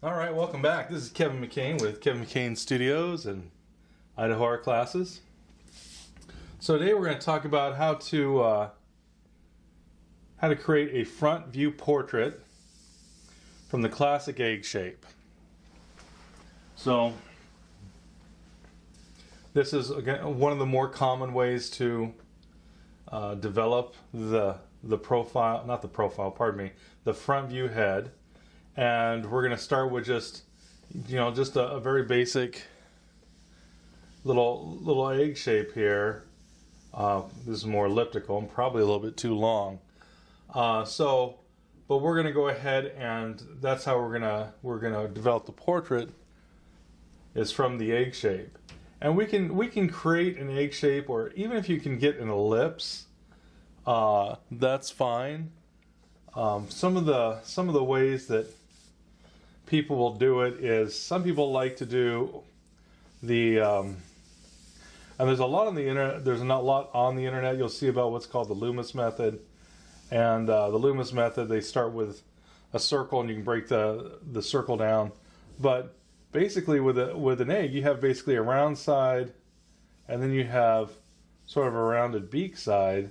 All right, welcome back. This is Kevin McCain with Kevin McCain Studios and Idaho Art Classes. So today we're going to talk about how to create a front view portrait from the classic egg shape. So this is again one of the more common ways to develop the profile, not the profile, pardon me, the front view head. And we're going to start with just a very basic little egg shape here. This is more elliptical and probably a little bit too long. But we're going to go ahead and that's how we're gonna develop the portrait, is from the egg shape. And we can create an egg shape, or even if you can get an ellipse, that's fine. Some of the ways that people will do it is, some people like to do the and there's a lot on the internet. There's not a lot on the internet. You'll see about what's called the Loomis method, and the Loomis method, they start with a circle and you can break the circle down. But basically, with an egg, you have basically a round side, and then you have sort of a rounded beak side,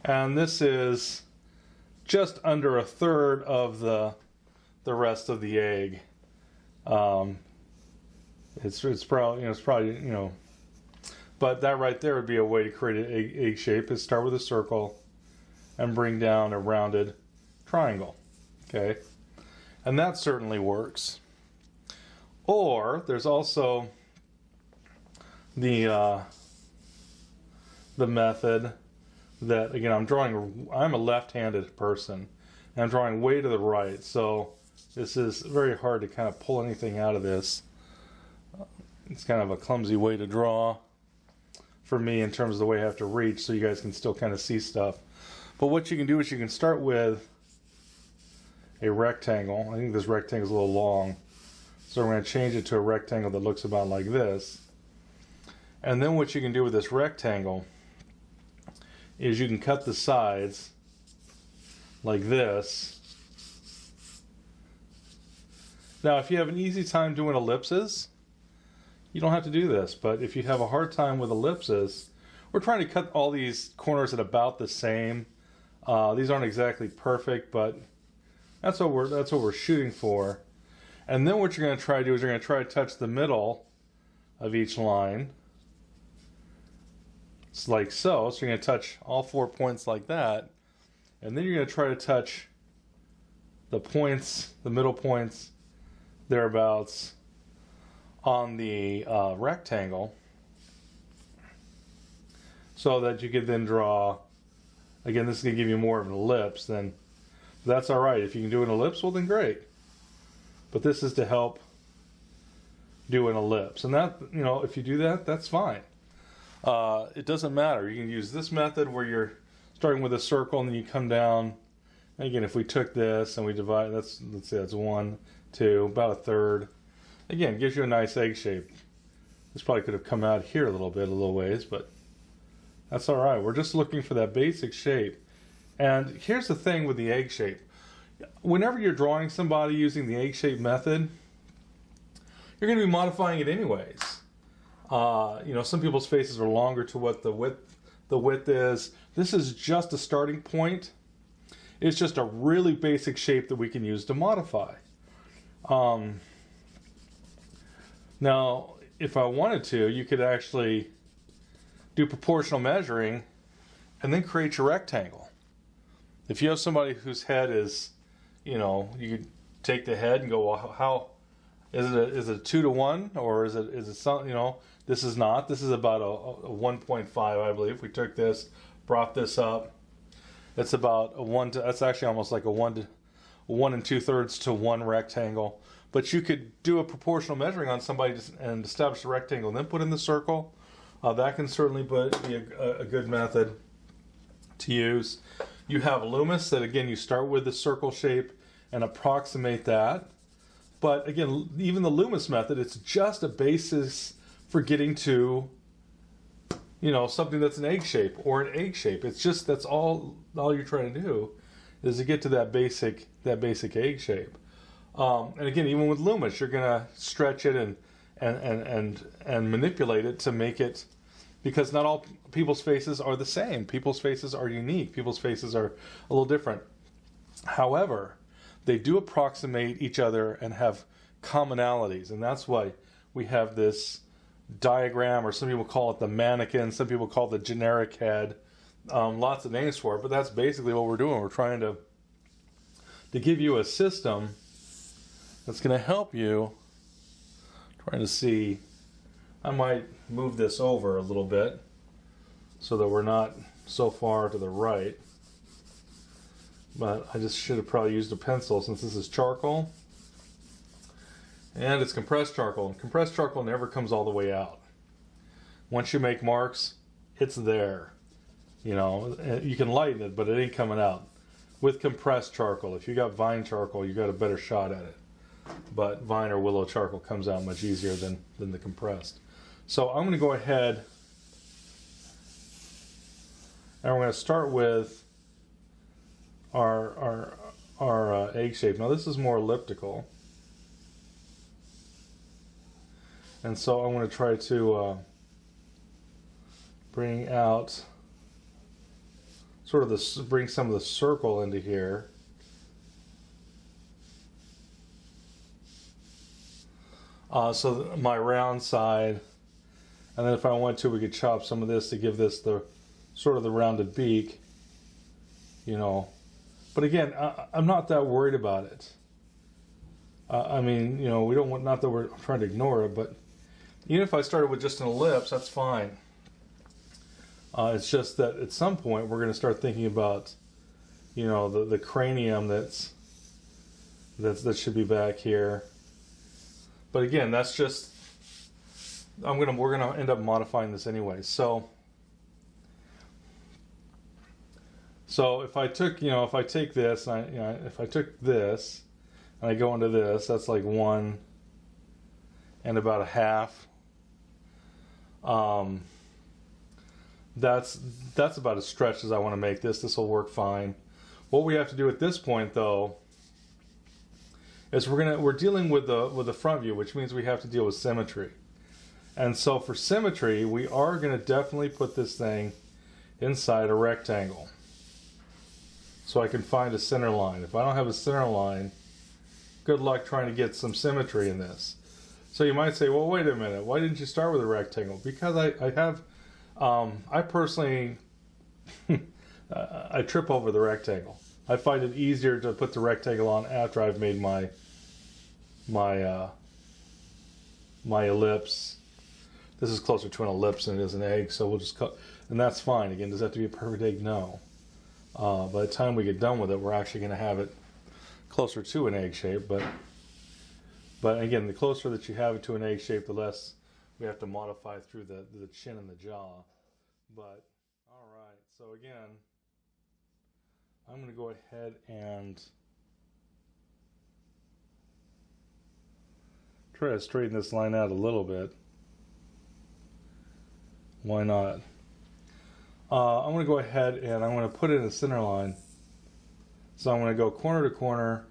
and this is just under a third of the rest of the egg. It's probably but that right there would be a way to create an egg shape. Is start with a circle and bring down a rounded triangle. Okay, and that certainly works. Or there's also the method that, again, I'm a left-handed person, and I'm drawing way to the right, so this is very hard to kind of pull anything out of this. It's kind of a clumsy way to draw for me in terms of the way I have to reach, so you guys can still kind of see stuff. But what you can do is you can start with a rectangle. I think this rectangle is a little long, so we're going to change it to a rectangle that looks about like this. And then what you can do with this rectangle is you can cut the sides like this. Now, if you have an easy time doing ellipses, you don't have to do this. But if you have a hard time with ellipses, we're trying to cut all these corners at about the same. These aren't exactly perfect, but that's what we're shooting for. And then what you're going to try to do is you're going to try to touch the middle of each line. It's like so. So you're going to touch all 4 points like that, and then you're going to try to touch the points, the middle points, thereabouts, on the rectangle, so that you could then draw. Again, this is going to give you more of an ellipse. Then that's all right. If you can do an ellipse, well then great. But this is to help do an ellipse, and that, if you do that, that's fine. It doesn't matter. You can use this method where you're starting with a circle and then you come down. And again, if we took this and we divide, let's say that's 1, 2, about a third. Again, gives you a nice egg shape. This probably could have come out here a little ways, but that's all right. We're just looking for that basic shape. And here's the thing with the egg shape. Whenever you're drawing somebody using the egg shape method, you're going to be modifying it anyways. Some people's faces are longer to what the width is. This is just a starting point. It's just a really basic shape that we can use to modify. Now, if I wanted to, you could actually do proportional measuring and then create your rectangle. If you have somebody whose head is, you could take the head and go, well, how is it 2 to 1, or is it something, this is not. This is about a 1.5, I believe. We took this, brought this up. It's about a 1 to, that's actually almost like a 1 2/3 to 1 rectangle. But you could do a proportional measuring on somebody and establish a rectangle and then put in the circle. That can certainly be a good method to use. You have Loomis, that again, you start with the circle shape and approximate that. But again, even the Loomis method, it's just a basis for getting to, something that's an egg shape or an egg shape. It's just, that's all you're trying to do is to get to that basic egg shape. And again, even with Loomis, you're gonna stretch it and manipulate it to make it, because not all people's faces are the same. People's faces are unique. People's faces are a little different. However, they do approximate each other and have commonalities, and that's why we have this diagram, or some people call it the mannequin, some people call it the generic head. Lots of names for it, but that's basically what we're doing. We're trying to give you a system that's going to help you. Trying to see, I might move this over a little bit so that we're not so far to the right. But I just should have probably used a pencil, since this is charcoal. And it's compressed charcoal. And compressed charcoal never comes all the way out. Once you make marks, it's there. You know, you can lighten it, but it ain't coming out. With compressed charcoal, if you got vine charcoal, you got a better shot at it. But vine or willow charcoal comes out much easier than the compressed. So I'm going to go ahead and we're going to start with our egg shape. Now this is more elliptical, and so I'm going to try to bring out sort of bring some of the circle into here. So my round side, and then if I want to, we could chop some of this to give this the sort of the rounded beak, you know. But again, I'm not that worried about it. I mean, you know, we don't want, not that we're trying to ignore it, but even if I started with just an ellipse, that's fine. It's just that at some point we're going to start thinking about, you know, the cranium that should be back here. But again, that's just, we're gonna end up modifying this anyway. So if I took, if I take this, if I took this and I go into this, that's like 1 and about a half. That's about as stretched as I want to make this. This will work fine. What we have to do at this point, though, is we're dealing with the front view, which means we have to deal with symmetry. And so for symmetry, we are going to definitely put this thing inside a rectangle, so I can find a center line. If I don't have a center line, good luck trying to get some symmetry in this. So you might say, well, wait a minute, why didn't you start with a rectangle? Because I personally, I trip over the rectangle. I find it easier to put the rectangle on after I've made my ellipse. This is closer to an ellipse than it is an egg, so we'll just cut, and that's fine. Again, does it have to be a perfect egg? No. By the time we get done with it, we're actually going to have it closer to an egg shape, but again, the closer that you have it to an egg shape, the less we have to modify through the chin and the jaw. But all right, so again, I'm going to go ahead and try to straighten this line out a little bit. Why not? I'm going to go ahead and I'm going to put in a center line. So I'm going to go corner to corner.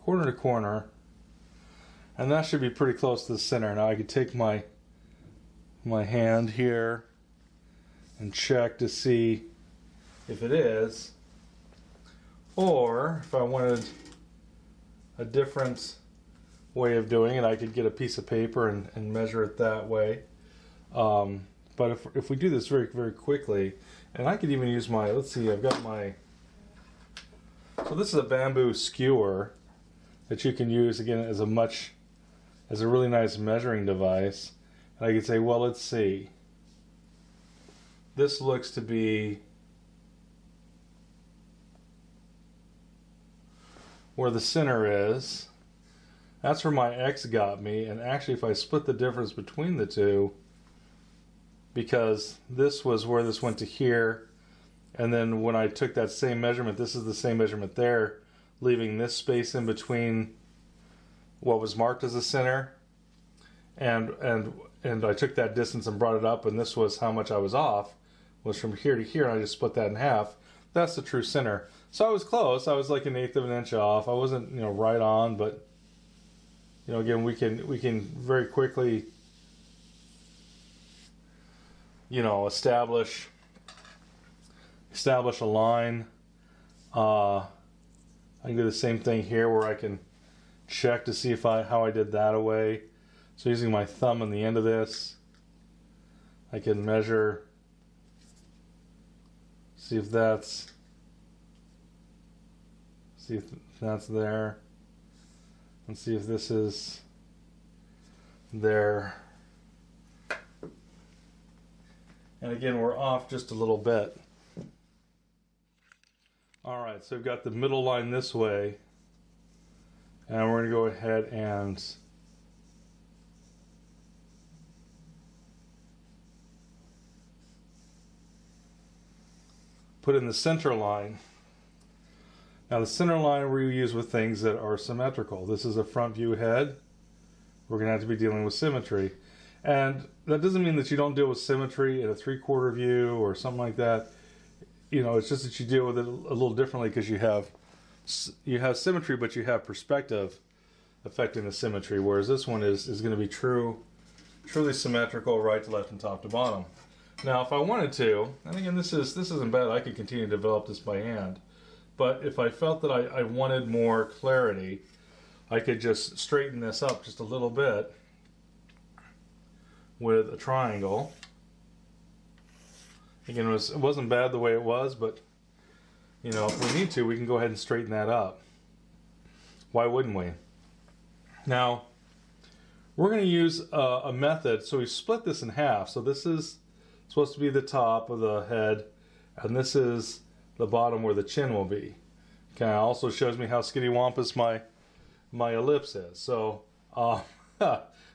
Corner to corner. And that should be pretty close to the center. Now I could take my hand here and check to see if it is, or if I wanted a different way of doing it, I could get a piece of paper and measure it that way. But if we do this very, very quickly, and I could even use my, let's see, I've got my, so this is a bamboo skewer that you can use, again, as a really nice measuring device. And I could say, well, let's see. This looks to be where the center is. That's where my X got me. And actually, if I split the difference between the two, because this was where this went to here, and then when I took that same measurement, this is the same measurement there, leaving this space in between what was marked as the center and I took that distance and brought it up, and this was how much I was off, was from here to here, and I just split that in half. That's the true center. So I was close. I was like 1/8 of an inch off. I wasn't, right on, but again, we can very quickly, establish a line. I can do the same thing here where I can check to see how I did that away. So using my thumb on the end of this, I can measure, see if that's there, and see if this is there. And again, we're off just a little bit. Alright, so we've got the middle line this way, and we're going to go ahead and put in the center line. Now the center line we use with things that are symmetrical. This is a front view head. We're going to have to be dealing with symmetry. And that doesn't mean that you don't deal with symmetry in a 3/4 view or something like that. It's just that you deal with it a little differently because you have symmetry, but you have perspective affecting the symmetry, whereas this one is going to be truly symmetrical, right to left and top to bottom. Now, if I wanted to, and again, this isn't bad, I could continue to develop this by hand, but if I felt that I wanted more clarity, I could just straighten this up just a little bit with a triangle. Again, it wasn't bad the way it was, but if we need to, we can go ahead and straighten that up. Why wouldn't we? Now, we're going to use a method. So we split this in half. So this is supposed to be the top of the head, and this is the bottom where the chin will be. Okay, it also shows me how skittywampus my ellipse is. So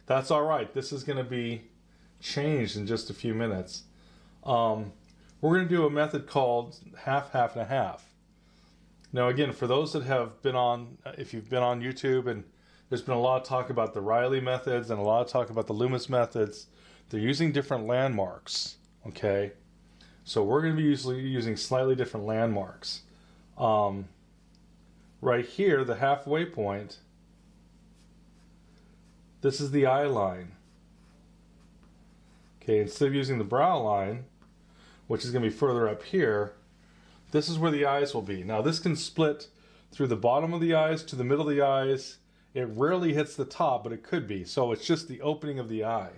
that's all right. This is going to be changed in just a few minutes. We're going to do a method called half, half, and a half. Now again, for those that have been on, if you've been on YouTube, and there's been a lot of talk about the Riley methods and a lot of talk about the Loomis methods, they're using different landmarks, okay? So we're going to be using slightly different landmarks. Right here, the halfway point, this is the eye line. Okay, instead of using the brow line, which is going to be further up here, this is where the eyes will be. Now this can split through the bottom of the eyes to the middle of the eyes. It rarely hits the top, but it could be. So it's just the opening of the eye.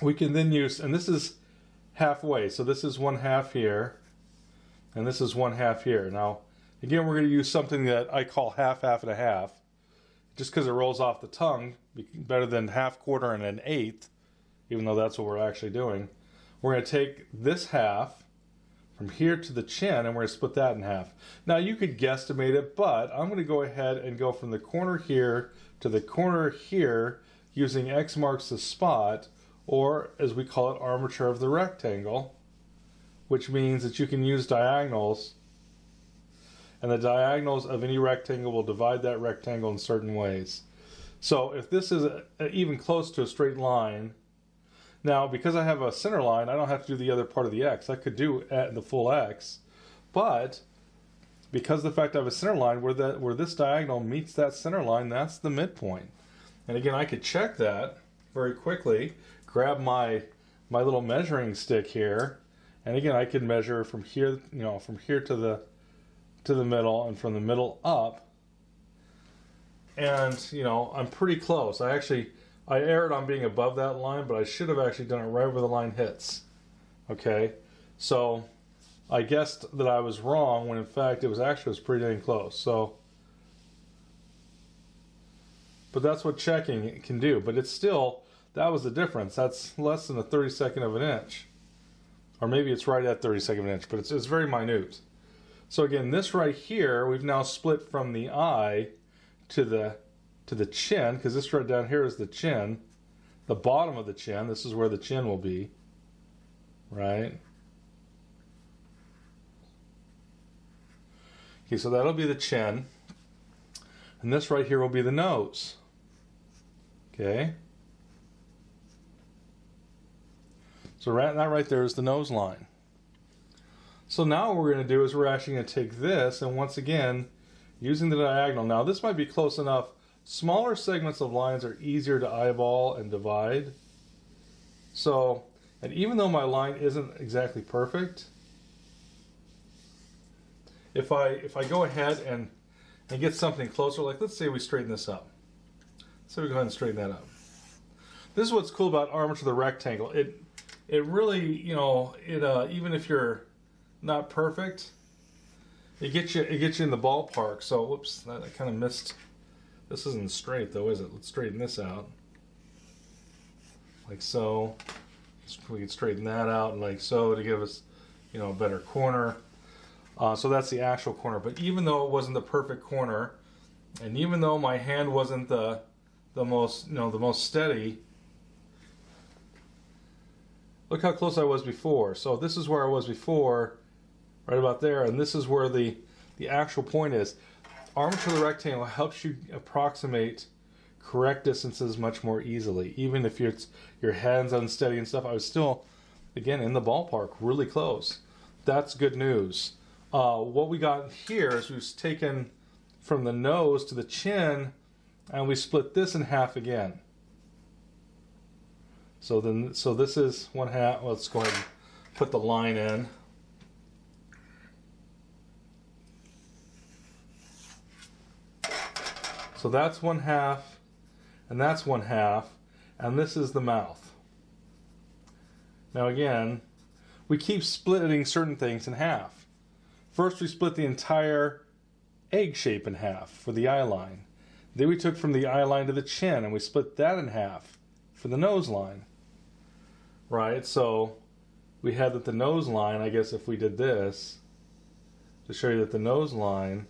We can then use, and this is halfway, so this is 1/2 here, and this is 1/2 here. Now, again, we're going to use something that I call half, half, and a half, just because it rolls off the tongue, better than 1/2, 1/4, and 1/8, even though that's what we're actually doing. We're going to take this half from here to the chin, and we're going to split that in half. Now, you could guesstimate it, but I'm going to go ahead and go from the corner here to the corner here using X marks the spot, or as we call it, armature of the rectangle, which means that you can use diagonals, and the diagonals of any rectangle will divide that rectangle in certain ways. So if this is even close to a straight line, now because I have a center line, I don't have to do the other part of the X. I could do the full X, but because of the fact I have a center line, where this diagonal meets that center line, that's the midpoint. And again, I could check that very quickly, grab my little measuring stick here, and again, I can measure from here, from here to the middle, and from the middle up, and I'm pretty close. I erred on being above that line, but I should have actually done it right where the line hits. Okay, so I guessed that I was wrong when in fact it was pretty dang close. So, but that's what checking can do. But it's still, that was the difference. That's less than a 32nd of an inch, or maybe it's right at 32nd of an inch, but it's very minute. So again, this right here, we've now split from the eye to the chin, because this right down here is the chin, the bottom of the chin. This is where the chin will be, right? Okay, so that'll be the chin, and this right here will be the nose. Okay. So that right there is the nose line. So now what we're going to do is we're actually going to take this, and once again, using the diagonal. Now this might be close enough. Smaller segments of lines are easier to eyeball and divide. So, and even though my line isn't exactly perfect, if I go ahead and get something closer, like let's say we straighten this up. So we go ahead and straighten that up. This is what's cool about armature the rectangle. It really, you know, even if you're not perfect, it gets you in the ballpark. So whoops, I kind of missed. This isn't straight though, is it? Let's straighten this out. Like so. We can straighten that out like so to give us, you know, a better corner. So that's the actual corner. But even though it wasn't the perfect corner, and even though my hand wasn't the most, you know, the most steady, look how close I was before. So this is where I was before, right about there, and this is where the actual point is. Armature of the rectangle helps you approximate correct distances much more easily. Even if your hand's unsteady and stuff, I was still, again, in the ballpark, really close. That's good news. What we got here is we've taken from the nose to the chin, and we split this in half again. So this is 1/2. Let's go ahead and put the line in. So that's 1/2, and that's 1/2, and this is the mouth. Now again, we keep splitting certain things in half. First we split the entire egg shape in half for the eye line. Then we took from the eye line to the chin, and we split that in half for the nose line. Right, so we had that the nose line, I guess if we did this, to show you that the nose line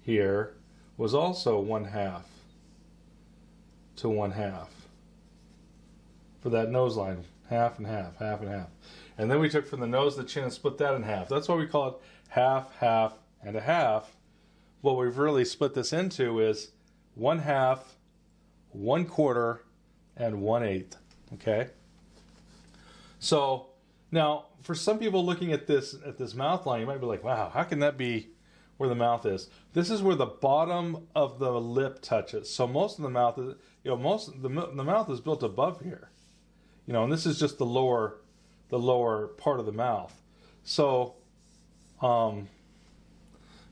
here was also 1/2 to 1/2 for that nose line, half and half, half and half. And then we took from the nose to the chin and split that in half. That's why we call it half, half, and a half. What we've really split this into is 1/2, 1/4, and 1/8. Okay. So now, for some people looking at this mouth line, you might be like, "Wow, how can that be where the mouth is?" This is where the bottom of the lip touches. So most of the mouth is, you know, the mouth is built above here, you know, and this is just the lower part of the mouth. So,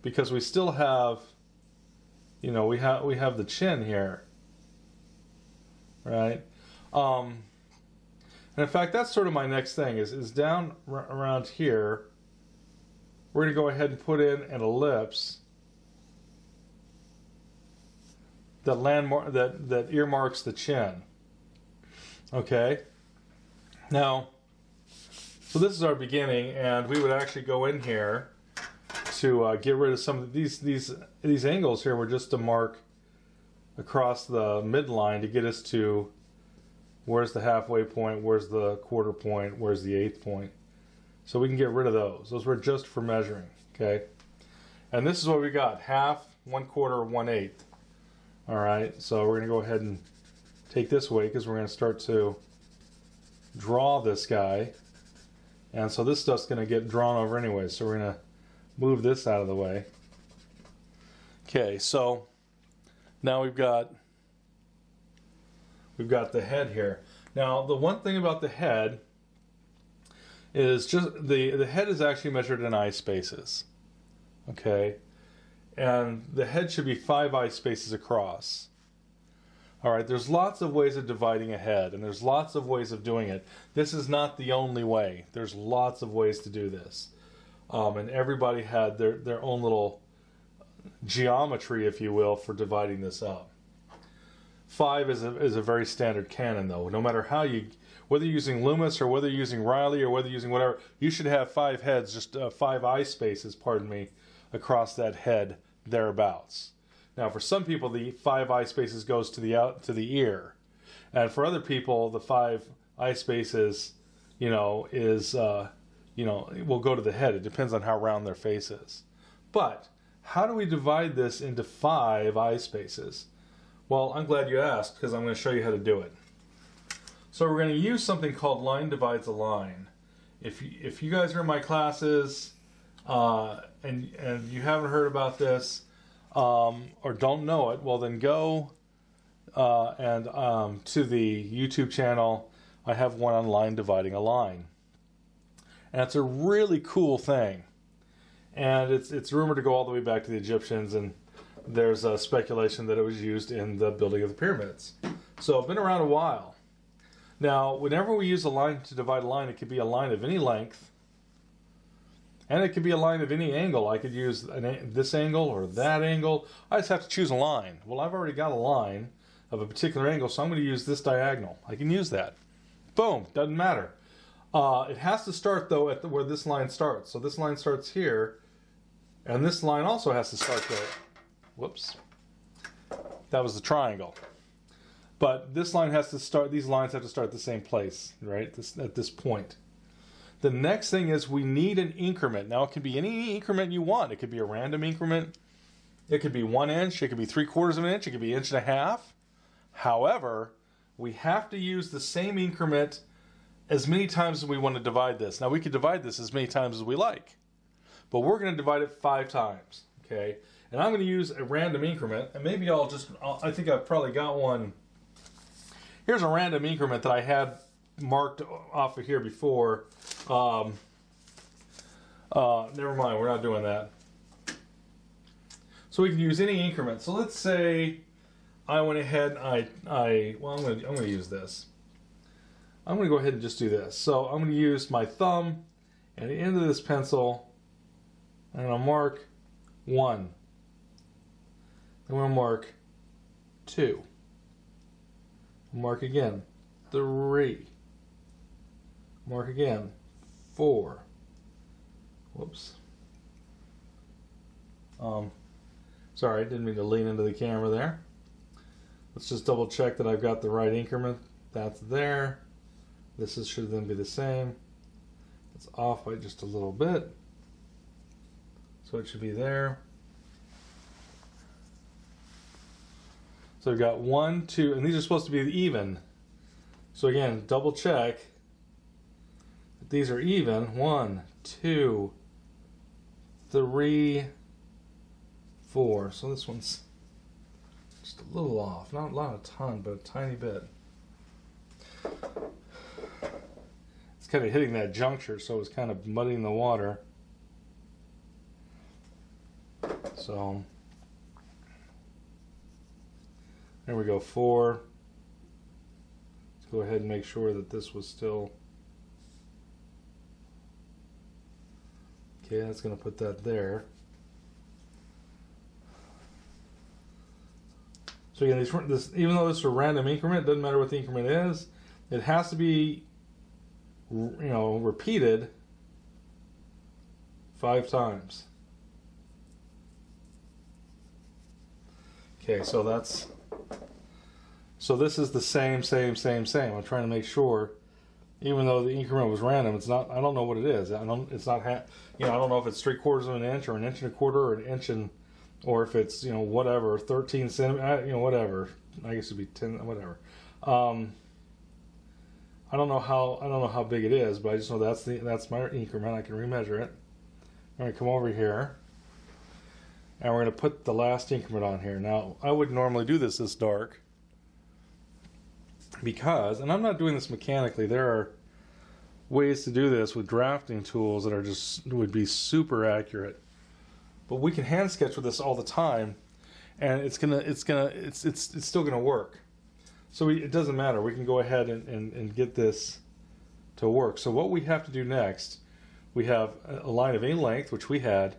because we still have, you know, we have the chin here, right? And in fact, that's sort of my next thing is down around here. We're going to go ahead and put in an ellipse that earmarks the chin. Okay. Now, so this is our beginning, and we would actually go in here to get rid of some of these angles here. Were just to mark across the midline to get us to where's the halfway point, where's the quarter point, where's the eighth point. So we can get rid of those. Those were just for measuring, okay? And this is what we got, 1/2, 1/4, 1/8. All right, so we're gonna go ahead and take this away because we're gonna start to draw this guy. And so this stuff's gonna get drawn over anyway, so we're gonna move this out of the way. Okay, so now we've got the head here. Now, the one thing about the head is just the head is actually measured in eye spaces. Okay? And the head should be 5 eye spaces across. All right, there's lots of ways of dividing a head, and there's lots of ways of doing it. This is not the only way. There's lots of ways to do this. And everybody had their own little geometry, if you will, for dividing this up. 5 is a very standard canon, though. No matter how whether you're using Loomis or whether you're using Riley or whether you're using whatever, you should have 5 heads, just 5 eye spaces, pardon me, across that head thereabouts. Now, for some people, the 5 eye spaces goes to the ear, and for other people, the 5 eye spaces, you know, will go to the head. It depends on how round their face is. But how do we divide this into 5 eye spaces? Well, I'm glad you asked, because I'm going to show you how to do it. So we're going to use something called line divides a line. If you guys are in my classes and you haven't heard about this or don't know it, well then go to the YouTube channel. I have one on line dividing a line, and it's a really cool thing. And it's rumored to go all the way back to the Egyptians, and there's a speculation that it was used in the building of the pyramids. So it's been around a while. Now, whenever we use a line to divide a line, it could be a line of any length, and it could be a line of any angle. I could use this angle or that angle. I just have to choose a line. Well, I've already got a line of a particular angle, so I'm going to use this diagonal. I can use that. Boom, doesn't matter. It has to start, though, at where this line starts. So this line starts here, and this line also has to start there. Whoops. That was the triangle. But this line has to start, these lines have to start at the same place, right? At this point. The next thing is we need an increment. Now it can be any increment you want. It could be a random increment. It could be 1 inch. It could be 3/4 of an inch. It could be 1.5 inches. However, we have to use the same increment as many times as we want to divide this. Now we could divide this as many times as we like, but we're going to divide it 5 times, okay? And I'm going to use a random increment, and maybe I think I've probably got one. Here's a random increment that I had marked off of here before. Never mind, we're not doing that. So we can use any increment. So let's say I went ahead and I'm going to use this. I'm going to go ahead and just do this. So I'm going to use my thumb and the end of this pencil, and I'm going to mark 1. I'm going to mark 2. Mark again 3. Mark again 4. Whoops. Sorry, I didn't mean to lean into the camera there. Let's just double check that I've got the right increment. That's there. This should then be the same. It's off by just a little bit. So it should be there. So we've got 1, 2, and these are supposed to be even. So again, double check that these are even. 1, 2, 3, 4. So this one's just a little off. Not a ton, but a tiny bit. It's kind of hitting that juncture, so it's kind of muddying the water. So there we go, 4. Let's go ahead and make sure that this was still... Okay, that's going to put that there. So again, even though this is a random increment, it doesn't matter what the increment is. It has to be, repeated 5 times. Okay, so this is the same. I'm trying to make sure, even though the increment was random, it's not. I don't know what it is. It's not. I don't know if it's 3/4 of an inch or 1.25 inches or an inch or if it's whatever 13 centimeters. Whatever. I guess it'd be 10. Whatever. I don't know how big it is, but I just know that's my increment. I can remeasure it. I'm going to come over here, and we're going to put the last increment on here. Now, I wouldn't normally do this dark because, and I'm not doing this mechanically, there are ways to do this with drafting tools that would be super accurate. But we can hand sketch with this all the time, and it's still gonna work. So it doesn't matter. We can go ahead and get this to work. So what we have to do next, we have a line of any length, which we had.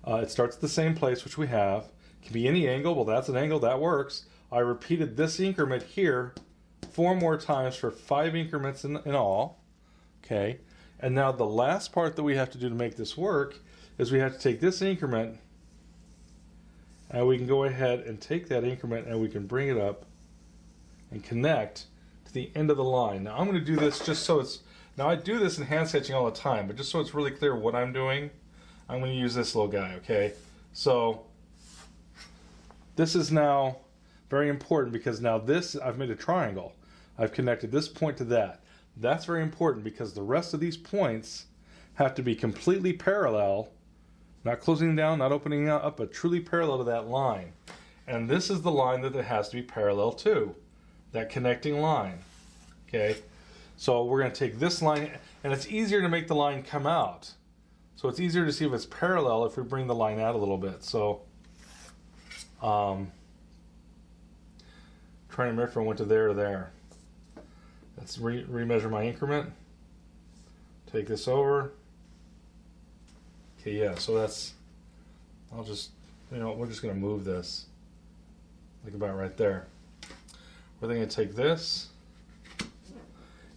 It starts at the same place, which we have. It can be any angle. Well, that's an angle. That works. I repeated this increment here 4 more times for 5 increments in all. Okay. And now the last part that we have to do to make this work is we have to take this increment, and we can go ahead and take that increment and we can bring it up and connect to the end of the line. Now I'm going to do this just so it's... Now I do this in hand sketching all the time, but just so it's really clear what I'm doing, I'm going to use this little guy, okay? So this is now Very important, because now this, I've made a triangle. I've connected this point to that. That's very important because the rest of these points have to be completely parallel, not closing down, not opening up, but truly parallel to that line. And this is the line that it has to be parallel to, that connecting line. Okay, so we're going to take this line, and it's easier to make the line come out. So it's easier to see if it's parallel if we bring the line out a little bit. So, trying to remember if I went to there or there. Let's remeasure my increment. Take this over. Okay, yeah, so that's, I'll just, we're just going to move this. Like about right there. We're then going to take this.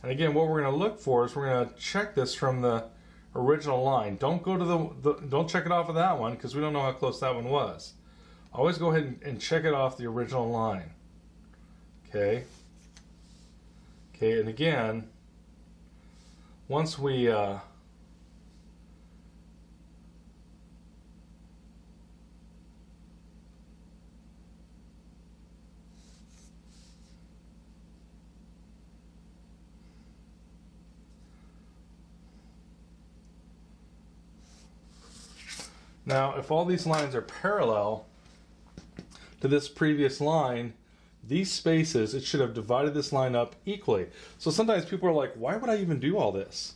And again, what we're going to look for is we're going to check this from the original line. Don't go to don't check it off of that one because we don't know how close that one was. Always go ahead and check it off the original line. Okay. Okay, and again, once we now, if all these lines are parallel to this previous line, these spaces, it should have divided this line up equally. So sometimes people are like, why would I even do all this?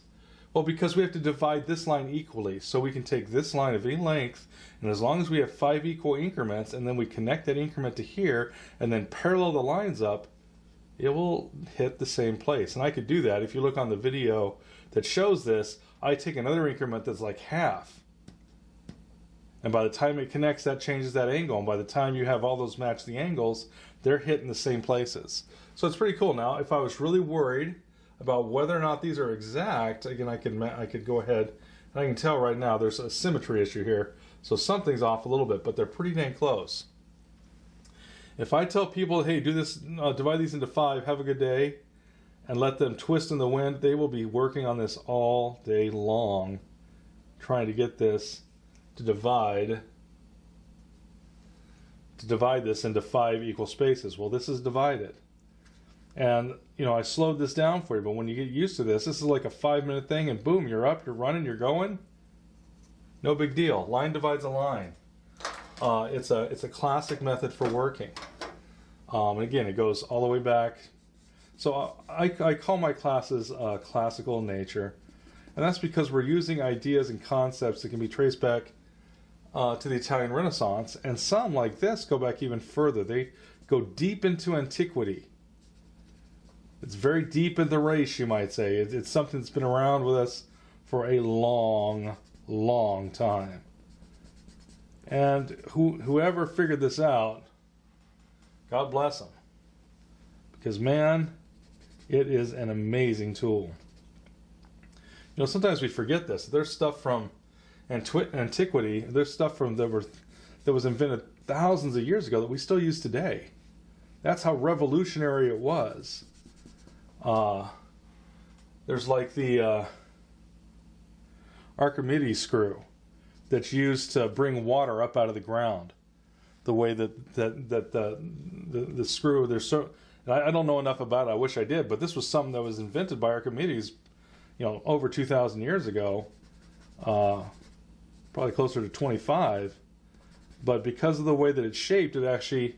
Well, because we have to divide this line equally. So we can take this line of any length, and as long as we have 5 equal increments, and then we connect that increment to here, and then parallel the lines up, it will hit the same place. And I could do that. If you look on the video that shows this, I take another increment that's like half. And by the time it connects, that changes that angle. And by the time you have all those match the angles, they're hitting the same places. So it's pretty cool. Now, if I was really worried about whether or not these are exact, again, I could go ahead and I can tell right now there's a symmetry issue here. So something's off a little bit, but they're pretty dang close. If I tell people, hey, do this, divide these into 5, have a good day, and let them twist in the wind, they will be working on this all day long, trying to get this to divide this into 5 equal spaces. Well, this is divided. And, I slowed this down for you, but when you get used to this is like a 5-minute thing, and boom, you're up, you're running, you're going. No big deal. Line divides a line. It's a classic method for working. And again, it goes all the way back. So I call my classes classical in nature. And that's because we're using ideas and concepts that can be traced back to the Italian Renaissance, and some, like this, go back even further. They go deep into antiquity. It's very deep in the race, you might say. It's something that's been around with us for a long, long time. And whoever figured this out, God bless them. Because, man, it is an amazing tool. Sometimes we forget this. There's stuff from antiquity, there's stuff from that was invented thousands of years ago that we still use today. That's how revolutionary it was. There's like the Archimedes screw that's used to bring water up out of the ground. The way that the screw, I don't know enough about it. I wish I did, but this was something that was invented by Archimedes, over 2,000 years ago. Probably closer to 25, but because of the way that it's shaped, it actually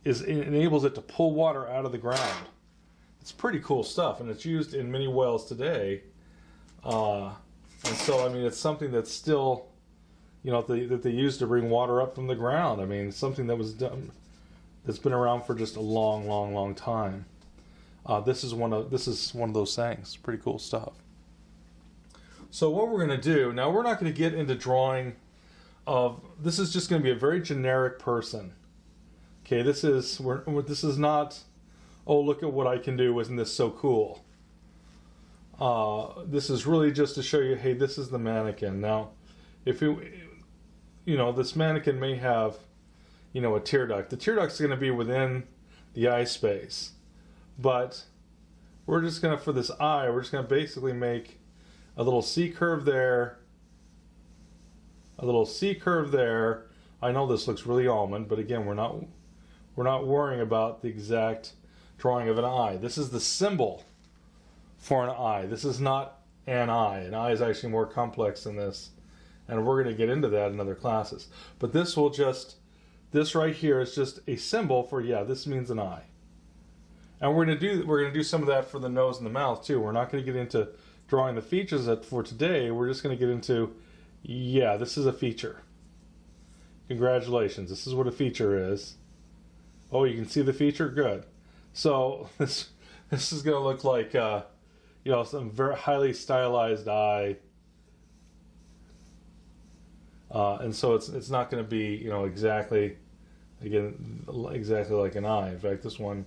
enables it to pull water out of the ground. It's pretty cool stuff, and it's used in many wells today. And so, I mean, it's something that's still, that they use to bring water up from the ground. I mean, something that was done, that's been around for just a long, long, long time. This is one of those things. Pretty cool stuff. So what we're going to do, now we're not going to get into drawing this is just going to be a very generic person. Okay, this is not, oh, look at what I can do, isn't this so cool? This is really just to show you, hey, this is the mannequin. Now, if this mannequin may have, a tear duct. The tear duct is going to be within the eye space. But we're just going to, for this eye, we're just going to basically make a little C curve there, a little C curve there. I know this looks really almond, but again, we're not We're not worrying about the exact drawing of an eye. This is the symbol for an eye. This is not an eye. An eye is actually more complex than this, and we're going to get into that in other classes. But this right here is just a symbol for, yeah, this means an eye. And we're going to do some of that for the nose and the mouth too. We're not going to get into drawing the features for today. We're just going to get into, yeah, this is a feature. Congratulations, this is what a feature is. Oh, you can see the feature? Good. So this is going to look like some very highly stylized eye. And so it's not going to be, exactly like an eye. In fact, this one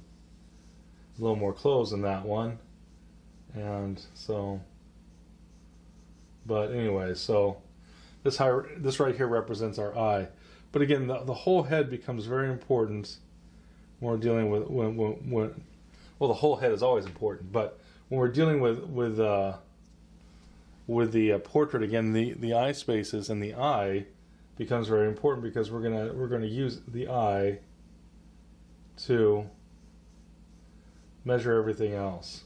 is a little more closed than that one. And so, but anyway, so this right here represents our eye. But again, the whole head becomes very important when we're dealing with, well, the whole head is always important, but when we're dealing with the portrait, again, the eye spaces and the eye becomes very important, because we're gonna use the eye to measure everything else.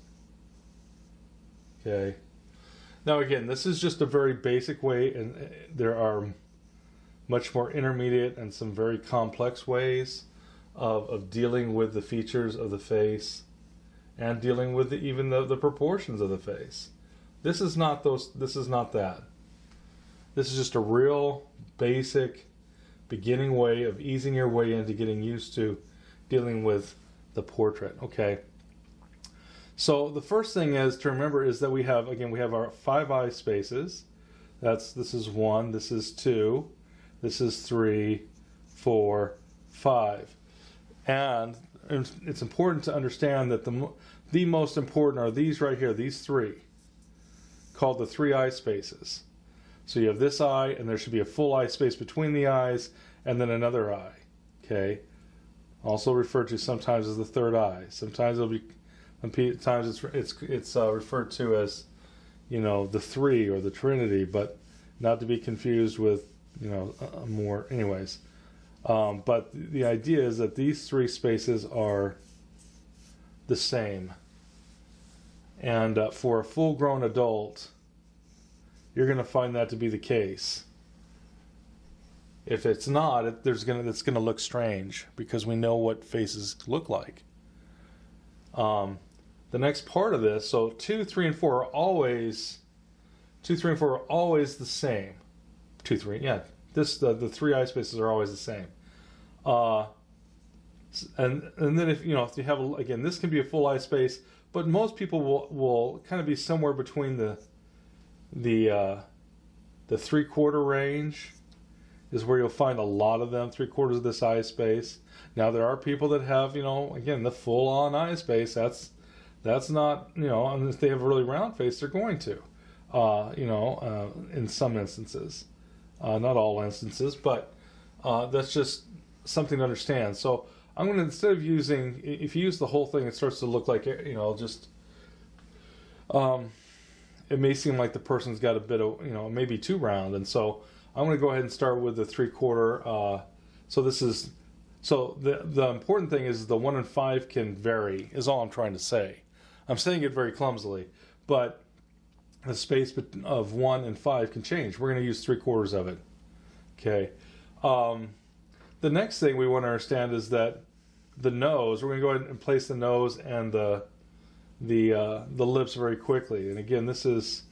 Okay. Now again, this is just a very basic way, and there are much more intermediate and some very complex ways of dealing with the features of the face and dealing with even the proportions of the face. This is not that. This is just a real basic beginning way of easing your way into getting used to dealing with the portrait. Okay. So the first thing is to remember is that we have our 5 eye spaces. This is 1, this is 2, this is 3, 4, 5. And it's important to understand that the most important are these right here, these 3, called the 3 eye spaces. So you have this eye, and there should be a full eye space between the eyes, and then another eye. Okay, also referred to sometimes as the 3rd eye. Sometimes it's referred to as, the 3 or the Trinity, but not to be confused with, more. Anyways, but the idea is that these 3 spaces are the same, and for a full-grown adult, you're going to find that to be the case. If it's not, it's going to look strange, because we know what faces look like. The next part of this, so 2, 3, and 4 are always the same. 2, 3, yeah. The 3 eye spaces are always the same. And then if you have again, this can be a full eye space, but most people will kind of be somewhere between the 3/4 range is where you'll find a lot of them. 3/4 of this eye space. Now there are people that have again, the full on eye space. That's not and if they have a really round face, they're going to in some instances, not all instances, but that's just something to understand. So I'm going to, instead of using, if you use the whole thing, it starts to look like just it may seem like the person's got a bit of maybe too round, and so I'm going to go ahead and start with the 3/4. So the important thing is the 1 and 5 can vary, is all I'm trying to say. I'm saying it very clumsily, but the space of 1 and 5 can change. We're going to use 3/4 of it. Okay. The next thing we want to understand is that the nose, we're going to go ahead and place the nose and the lips very quickly. And again, this is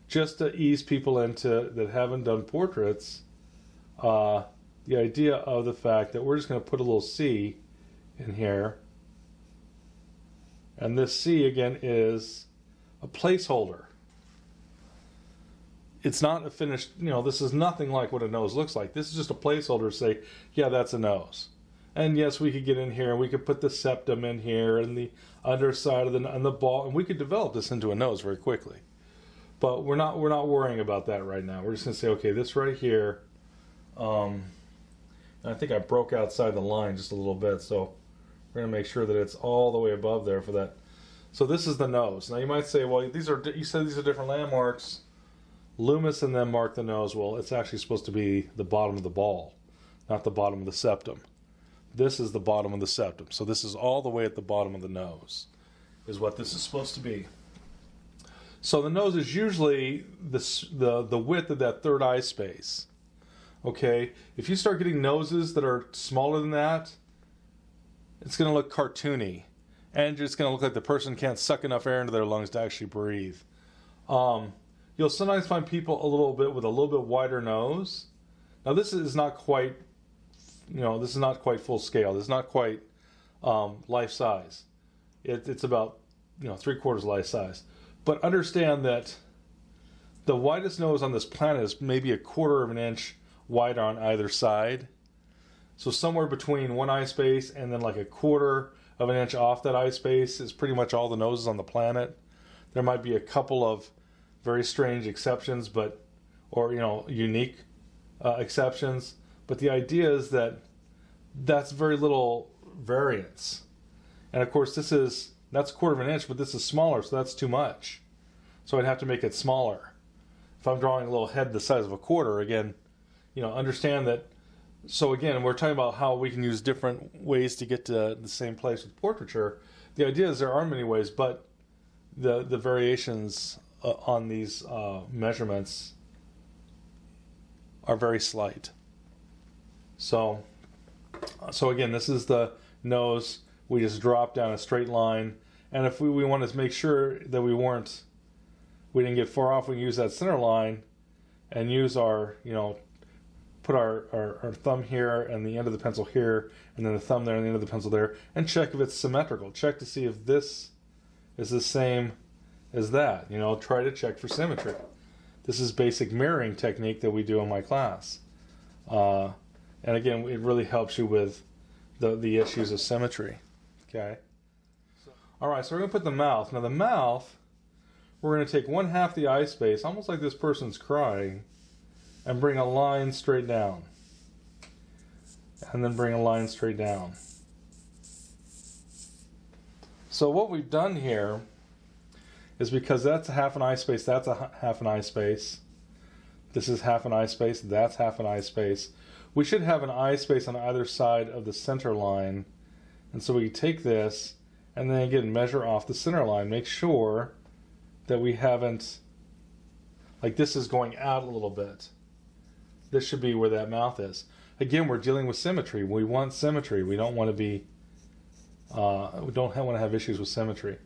just to ease people into that haven't done portraits, the idea of the fact that we're just going to put a little C in here. And this C, again, is a placeholder. It's not a finished, this is nothing like what a nose looks like. This is just a placeholder to say, yeah, that's a nose. And yes, we could get in here and we could put the septum in here and the underside of the ball, and we could develop this into a nose very quickly. But we're not worrying about that right now. We're just going to say, okay, this right here, I think I broke outside the line just a little bit, so we're going to make sure that it's all the way above there for that. So this is the nose. Now you might say, well, you said these are different landmarks. Loomis and them mark the nose. Well, it's actually supposed to be the bottom of the ball, not the bottom of the septum. this is the bottom of the septum. So this is all the way at the bottom of the nose, is what this is supposed to be. So the nose is usually the width of that third eye space. Okay, if you start getting noses that are smaller than that, it's going to look cartoony, and it's going to look like the person can't suck enough air into their lungs to actually breathe. You'll sometimes find people with a little bit wider nose. Now this is not quite, this is not quite full scale. This is not quite life size. It's about 3/4 life size. But understand that the widest nose on this planet is maybe 1/4 of an inch wider on either side. So somewhere between one eye space and then like 1/4 of an inch off that eye space is pretty much all the noses on the planet. There might be a couple of very strange exceptions, or unique exceptions. But the idea is that that's very little variance. And of course that's 1/4 of an inch, but this is smaller, so that's too much. So I'd have to make it smaller. If I'm drawing a little head the size of 1/4, again, understand that. So again, we're talking about how we can use different ways to get to the same place with portraiture. The idea is there are many ways, but the variations on these measurements are very slight. So again, this is the nose. We just drop down a straight line, and if we want to make sure that we didn't get far off, we can use that center line and use our, put our thumb here and the end of the pencil here, and then the thumb there and the end of the pencil there, and check if it's symmetrical. Check to see if this is the same as that. Try to check for symmetry. This is basic mirroring technique that we do in my class. And again, it really helps you with the issues of symmetry. Okay. All right, so we're going to put the mouth. Now the mouth, we're going to take 1/2 the eye space, almost like this person's crying, and bring a line straight down. And then bring a line straight down. So what we've done here is, because that's 1/2 an eye space, that's 1/2 an eye space. This is 1/2 an eye space, that's 1/2 an eye space. We should have an eye space on either side of the center line. And so we take this and then again measure off the center line. Make sure that we haven't, like this is going out a little bit. This should be where that mouth is. Again, we're dealing with symmetry. We want symmetry. We don't want to be, we don't want to have issues with symmetry.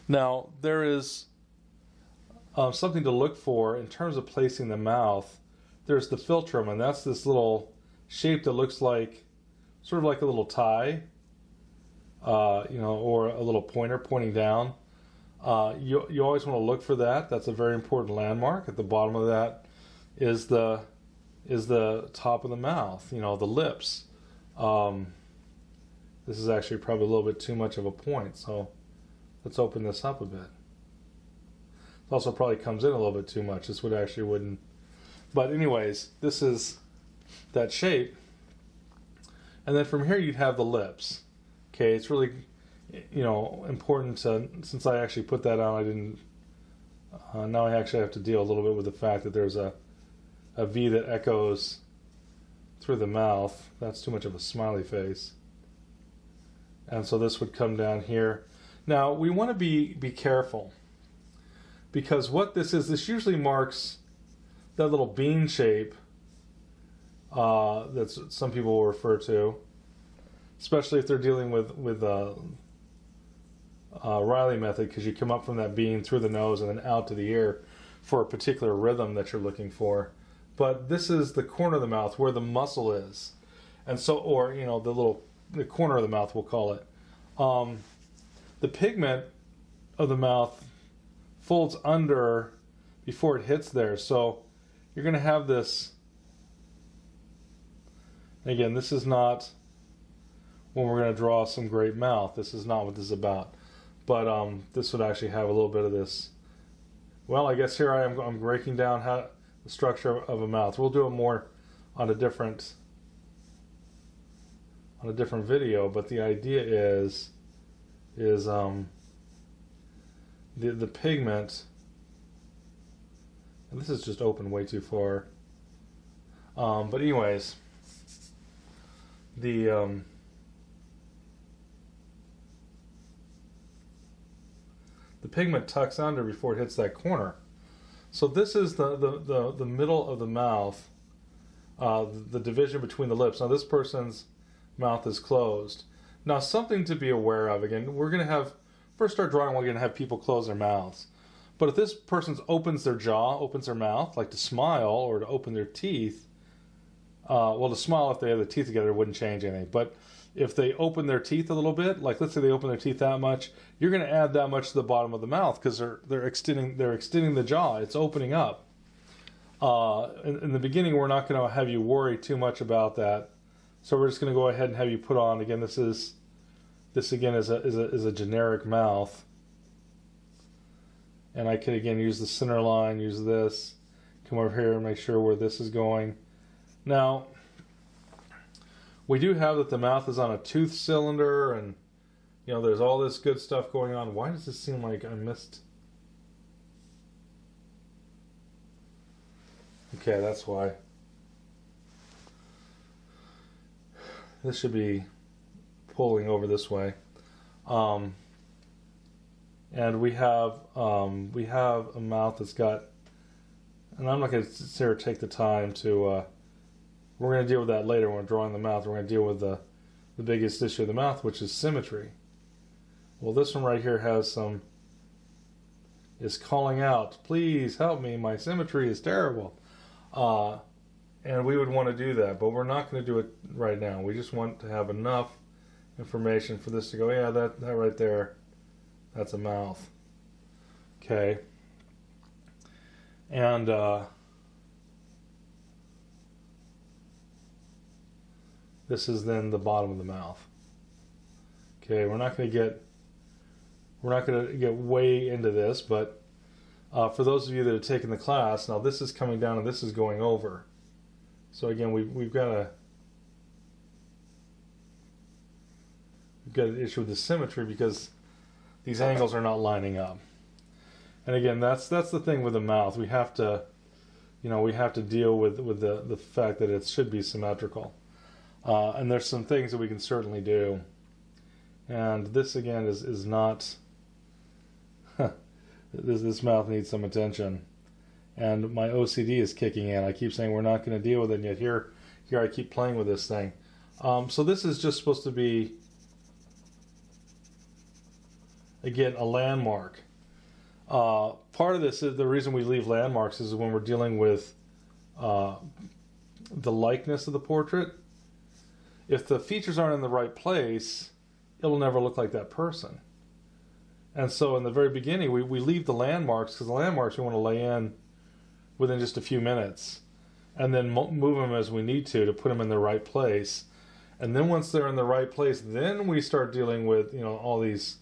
Now, there is something to look for in terms of placing the mouth. There's the philtrum, and that's this little shape that looks like, sort of like a little tie, or a little pointer pointing down. You always want to look for that. That's a very important landmark. At the bottom of that is the top of the mouth, the lips. This is actually probably a little bit too much of a point, so let's open this up a bit. It also probably comes in a little bit too much. This wouldn't. But anyways, this is that shape. And then from here you'd have the lips. Okay, it's really, important to, since I actually put that on, I didn't, now I actually have to deal a little bit with the fact that there's a V that echoes through the mouth. That's too much of a smiley face. And so this would come down here. Now, we want to be careful, because what this usually marks that little bean shape that some people will refer to, especially if they're dealing with Riley method, because you come up from that bean through the nose and then out to the ear for a particular rhythm that you're looking for. But this is the corner of the mouth where the muscle is, and so, or the corner of the mouth, we'll call it. The pigment of the mouth folds under before it hits there, so you're going to have this. Again, this is not when we're going to draw some great mouth. This is not what this is about. But this would actually have a little bit of this. Well, I guess here I'm breaking down the structure of a mouth. We'll do it more on a different video. But the idea is the pigment. And this is just open way too far. But anyways, the the pigment tucks under before it hits that corner. So this is the middle of the mouth, the division between the lips. Now this person's mouth is closed. Now something to be aware of, again, we're going to have, first start drawing, we're going to have people close their mouths. But if this person opens their jaw, opens their mouth, like to smile or to open their teeth, well, to smile if they have the teeth together wouldn't change anything. But if they open their teeth a little bit, like let's say they open their teeth that much, you're going to add that much to the bottom of the mouth because they're extending the jaw. It's opening up. In the beginning, we're not going to have you worry too much about that. So we're just going to go ahead and have you put on. Again, this again is a generic mouth. And I could again use the center line, use this, come over here and make sure where this is going. Now, we do have that the mouth is on a tooth cylinder, and you know there's all this good stuff going on. Why does it seem like I missed? Okay, that's why. This should be pulling over this way. And we have a mouth that's got, and I'm not going to take the time to, we're going to deal with that later when we're drawing the mouth. We're going to deal with the biggest issue of the mouth, which is symmetry. Well, this one right here is calling out, please help me, my symmetry is terrible. And we would want to do that, but we're not going to do it right now. We just want to have enough information for this to go, yeah, that right there, that's a mouth. Okay. And this is then the bottom of the mouth. Okay, we're not going to get way into this, but for those of you that have taken the class, now this is coming down and this is going over. So again, we've got an issue with the symmetry because these angles are not lining up. And again, that's the thing with the mouth. We have to, deal with the fact that it should be symmetrical. And there's some things that we can certainly do. And this again is not. This mouth needs some attention. And my OCD is kicking in. I keep saying we're not going to deal with it, and yet here I keep playing with this thing. So this is just supposed to be, again, a landmark. Part of this is the reason we leave landmarks is when we're dealing with the likeness of the portrait. If the features aren't in the right place, it'll never look like that person. And so in the very beginning, we leave the landmarks because the landmarks we want to lay in within just a few minutes, and then move them as we need to put them in the right place. And then once they're in the right place, then we start dealing with all these,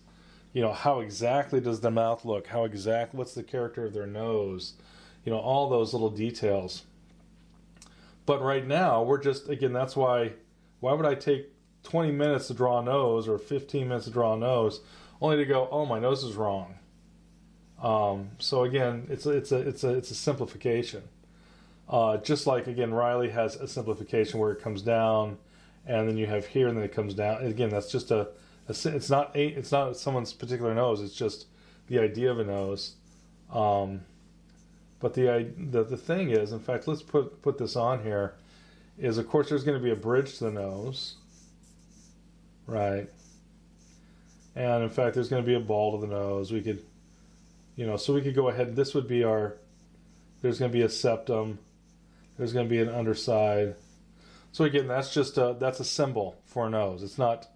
how exactly does the mouth look? What's the character of their nose? All those little details. But right now, we're just, again, that's why would I take 20 minutes to draw a nose or 15 minutes to draw a nose, only to go, oh, my nose is wrong. So again, it's a simplification. Just like again, Riley has a simplification where it comes down, and then you have here, and then it comes down. Again, that's just it's not someone's particular nose. It's just the idea of a nose. But the thing is, in fact, let's put this on here. Is of course there's going to be a bridge to the nose, right? And in fact, there's going to be a ball to the nose. We could. So we could go ahead. This would be there's going to be a septum. There's going to be an underside. So again, that's a symbol for a nose. It's not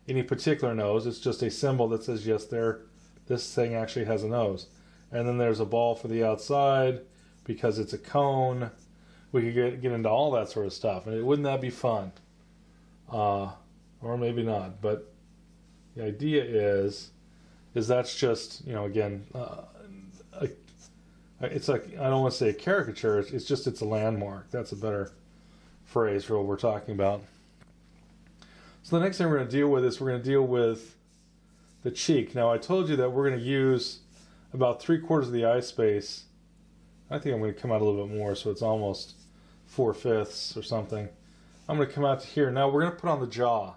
any particular nose. It's just a symbol that says, yes, this thing actually has a nose. And then there's a ball for the outside because it's a cone. We could get into all that sort of stuff. And wouldn't that be fun? Or maybe not. But the idea is that's just, again, it's like, I don't want to say a caricature, it's a landmark. That's a better phrase for what we're talking about. So the next thing we're going to deal with is we're going to deal with the cheek. Now I told you that we're going to use about 3/4 of the eye space. I think I'm going to come out a little bit more, so it's almost 4/5 or something. I'm going to come out to here. Now we're going to put on the jaw.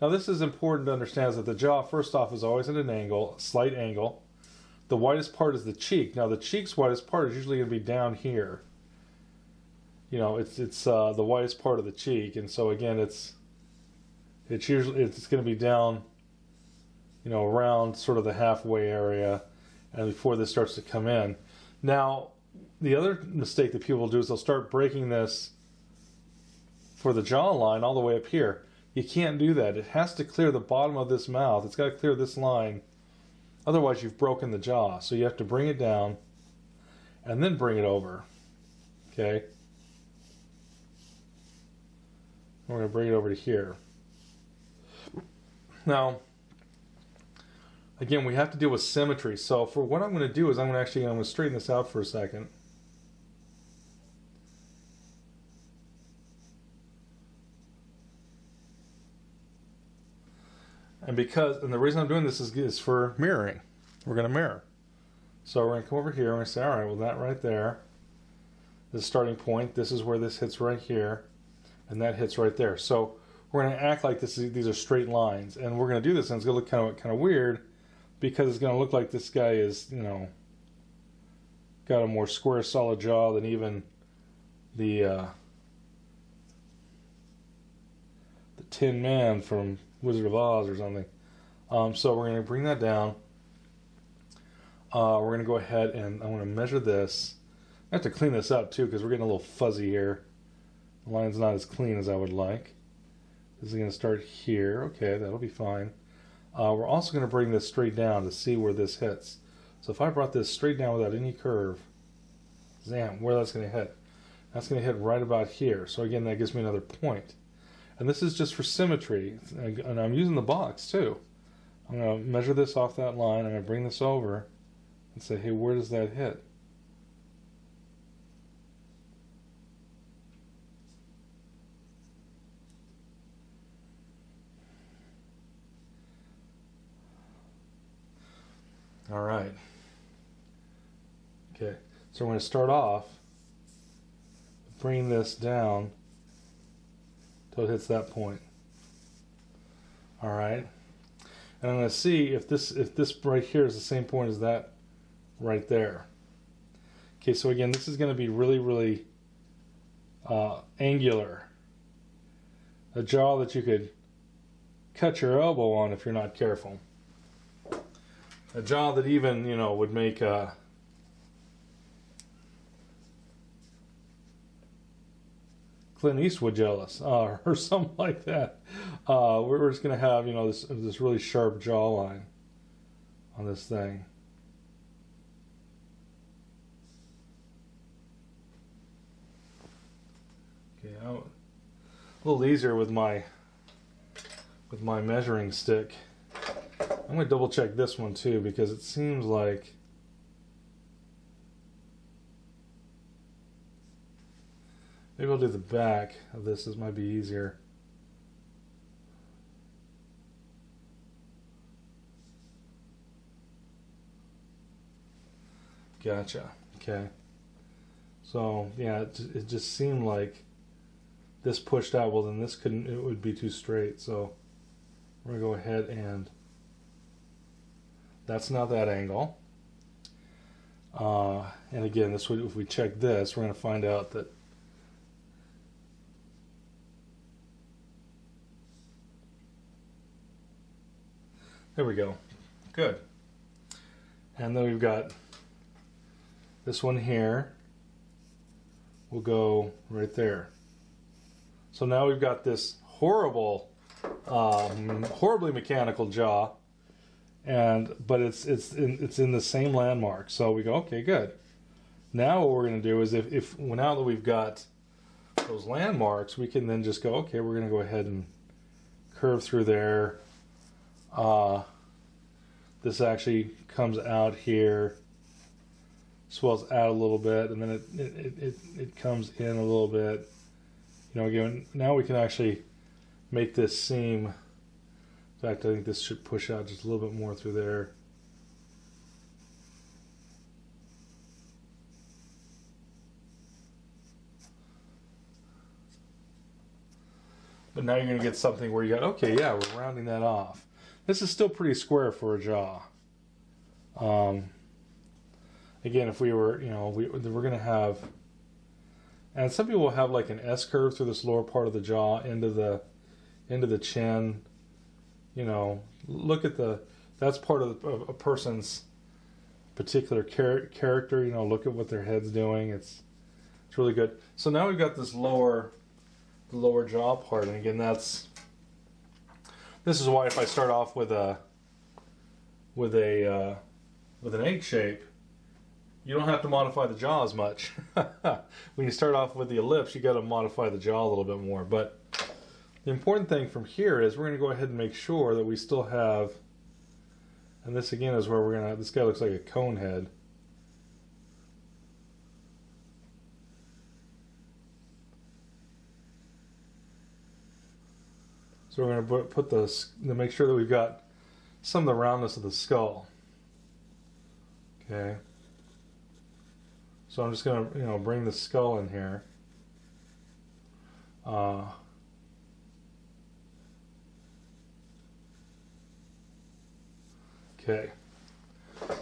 Now this is important to understand, is that the jaw, first off, is always at an angle, a slight angle. the widest part is the cheek. Now the cheek's widest part is usually going to be down here. You know, it's the widest part of the cheek, and so again, it's going to be down, you know, around sort of the halfway area, and before this starts to come in. Now, the other mistake that people do is they'll start breaking this for the jawline all the way up here. You can't do that. It has to clear the bottom of this mouth. It's got to clear this line. Otherwise, you've broken the jaw. So you have to bring it down and then bring it over. Okay? We're going to bring it over to here. Now, again, we have to deal with symmetry. So for what I'm going to do is I'm going to straighten this out for a second. And the reason I'm doing this is for mirroring. We're going to mirror. So we're going to come over here and we're going to say, all right, well, that right there is the starting point. This is where this hits right here, and that hits right there. So we're going to act like these are straight lines, and we're going to do this, and it's going to look kind of weird, because it's going to look like this guy is, you know, got a more square, solid jaw than even the Tin Man from Wizard of Oz or something. So we're going to bring that down. We're going to go ahead and I want to measure this. I have to clean this up too, because we're getting a little fuzzy here. The line's not as clean as I would like. This is going to start here. Okay, that'll be fine. We're also going to bring this straight down to see where this hits. So if I brought this straight down without any curve, zam, where that's going to hit. That's going to hit right about here. So again, that gives me another point. And this is just for symmetry. And I'm using the box too. I'm going to measure this off that line. I'm going to bring this over and say, hey, where does that hit? All right. Okay, so we're going to start off bringing this down till it hits that point. All right, and I'm going to see if this right here is the same point as that right there. Okay, so again, this is going to be really, really angular. A jaw that you could cut your elbow on if you're not careful. A jaw that even, you know, would make Clint Eastwood jealous, or something like that. We're just going to have, you know, this really sharp jawline on this thing. Okay, a little easier with my measuring stick. I'm going to double check this one too, because it seems like maybe I'll do the back of this. This might be easier. Gotcha. Okay. So yeah, it just seemed like this pushed out. Well, then this couldn't. It would be too straight. So we're gonna go ahead and. That's not that angle. And again, this would, if we check this, we're going to find out that there we go. Good. And then we've got this one here. We'll go right there. So now we've got this horribly mechanical jaw. But it's in the same landmark, so we go, okay, good. Now what we're going to do is if now that we've got those landmarks, we can then just go, okay, we're going to go ahead and curve through there. This actually comes out here, swells out a little bit, and then it comes in a little bit. You know, again, now we can actually make this seam. In fact, I think this should push out just a little bit more through there. But now you're going to get something where you got, okay, yeah, we're rounding that off. This is still pretty square for a jaw. again, if we were, you know, we're going to have, and some people will have like an S curve through this lower part of the jaw into the chin. You know, look at that's part of a person's particular character. You know, look at what their head's doing. It's really good. So now we've got this lower jaw part, and again, this is why if I start off with an egg shape, you don't have to modify the jaw as much. When you start off with the ellipse, you got to modify the jaw a little bit more. But the important thing from here is we're going to go ahead and make sure that we still have, and this again is where this guy looks like a cone head. So we're going to to make sure that we've got some of the roundness of the skull. Okay. So I'm just going to, you know, bring the skull in here. Okay.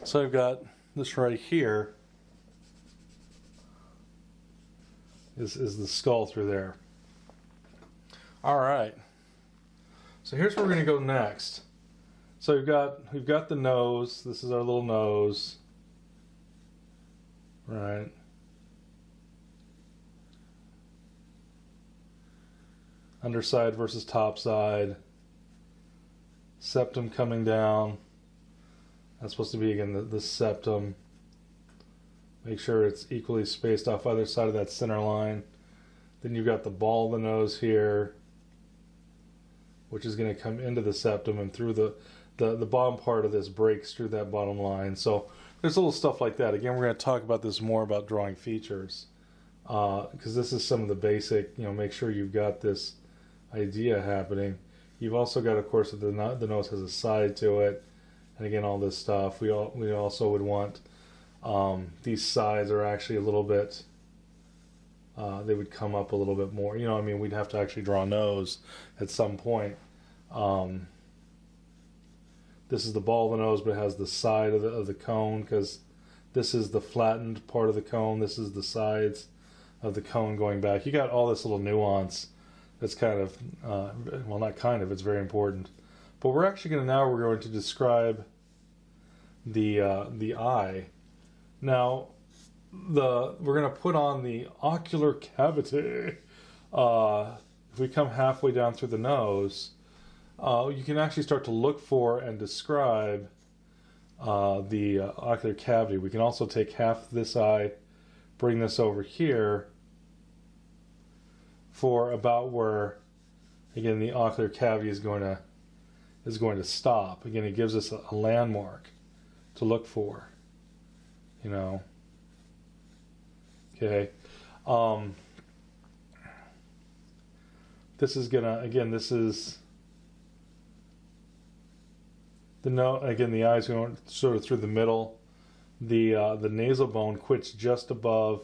So I've got this right here is the skull through there. All right. So here's where we're going to go next. So we've got the nose. This is our little nose. Right. Underside versus top side. Septum coming down. That's supposed to be, again, the septum. Make sure it's equally spaced off either side of that center line. Then you've got the ball of the nose here, which is going to come into the septum, and through the bottom part of this breaks through that bottom line. So there's little stuff like that. Again, we're going to talk about this more about drawing features, because this is some of the basic, you know, make sure you've got this idea happening. You've also got, of course, that the nose has a side to it, and again, all this stuff. We also would want these sides are actually a little bit, they would come up a little bit more. You know, I mean, we'd have to actually draw a nose at some point. This is the ball of the nose, but it has the side of the cone, because this is the flattened part of the cone. This is the sides of the cone going back. You got all this little nuance that's kind of, well, not kind of, it's very important. But we're actually going to describe the eye. Now, we're going to put on the ocular cavity. If we come halfway down through the nose, you can actually start to look for and describe the ocular cavity. We can also take half this eye, bring this over here for about where, again, the ocular cavity is going to stop. Again, it gives us a landmark to look for, you know. Okay. This is gonna, again, this is the nose. Again, the eye's going sort of through the middle. The nasal bone quits just above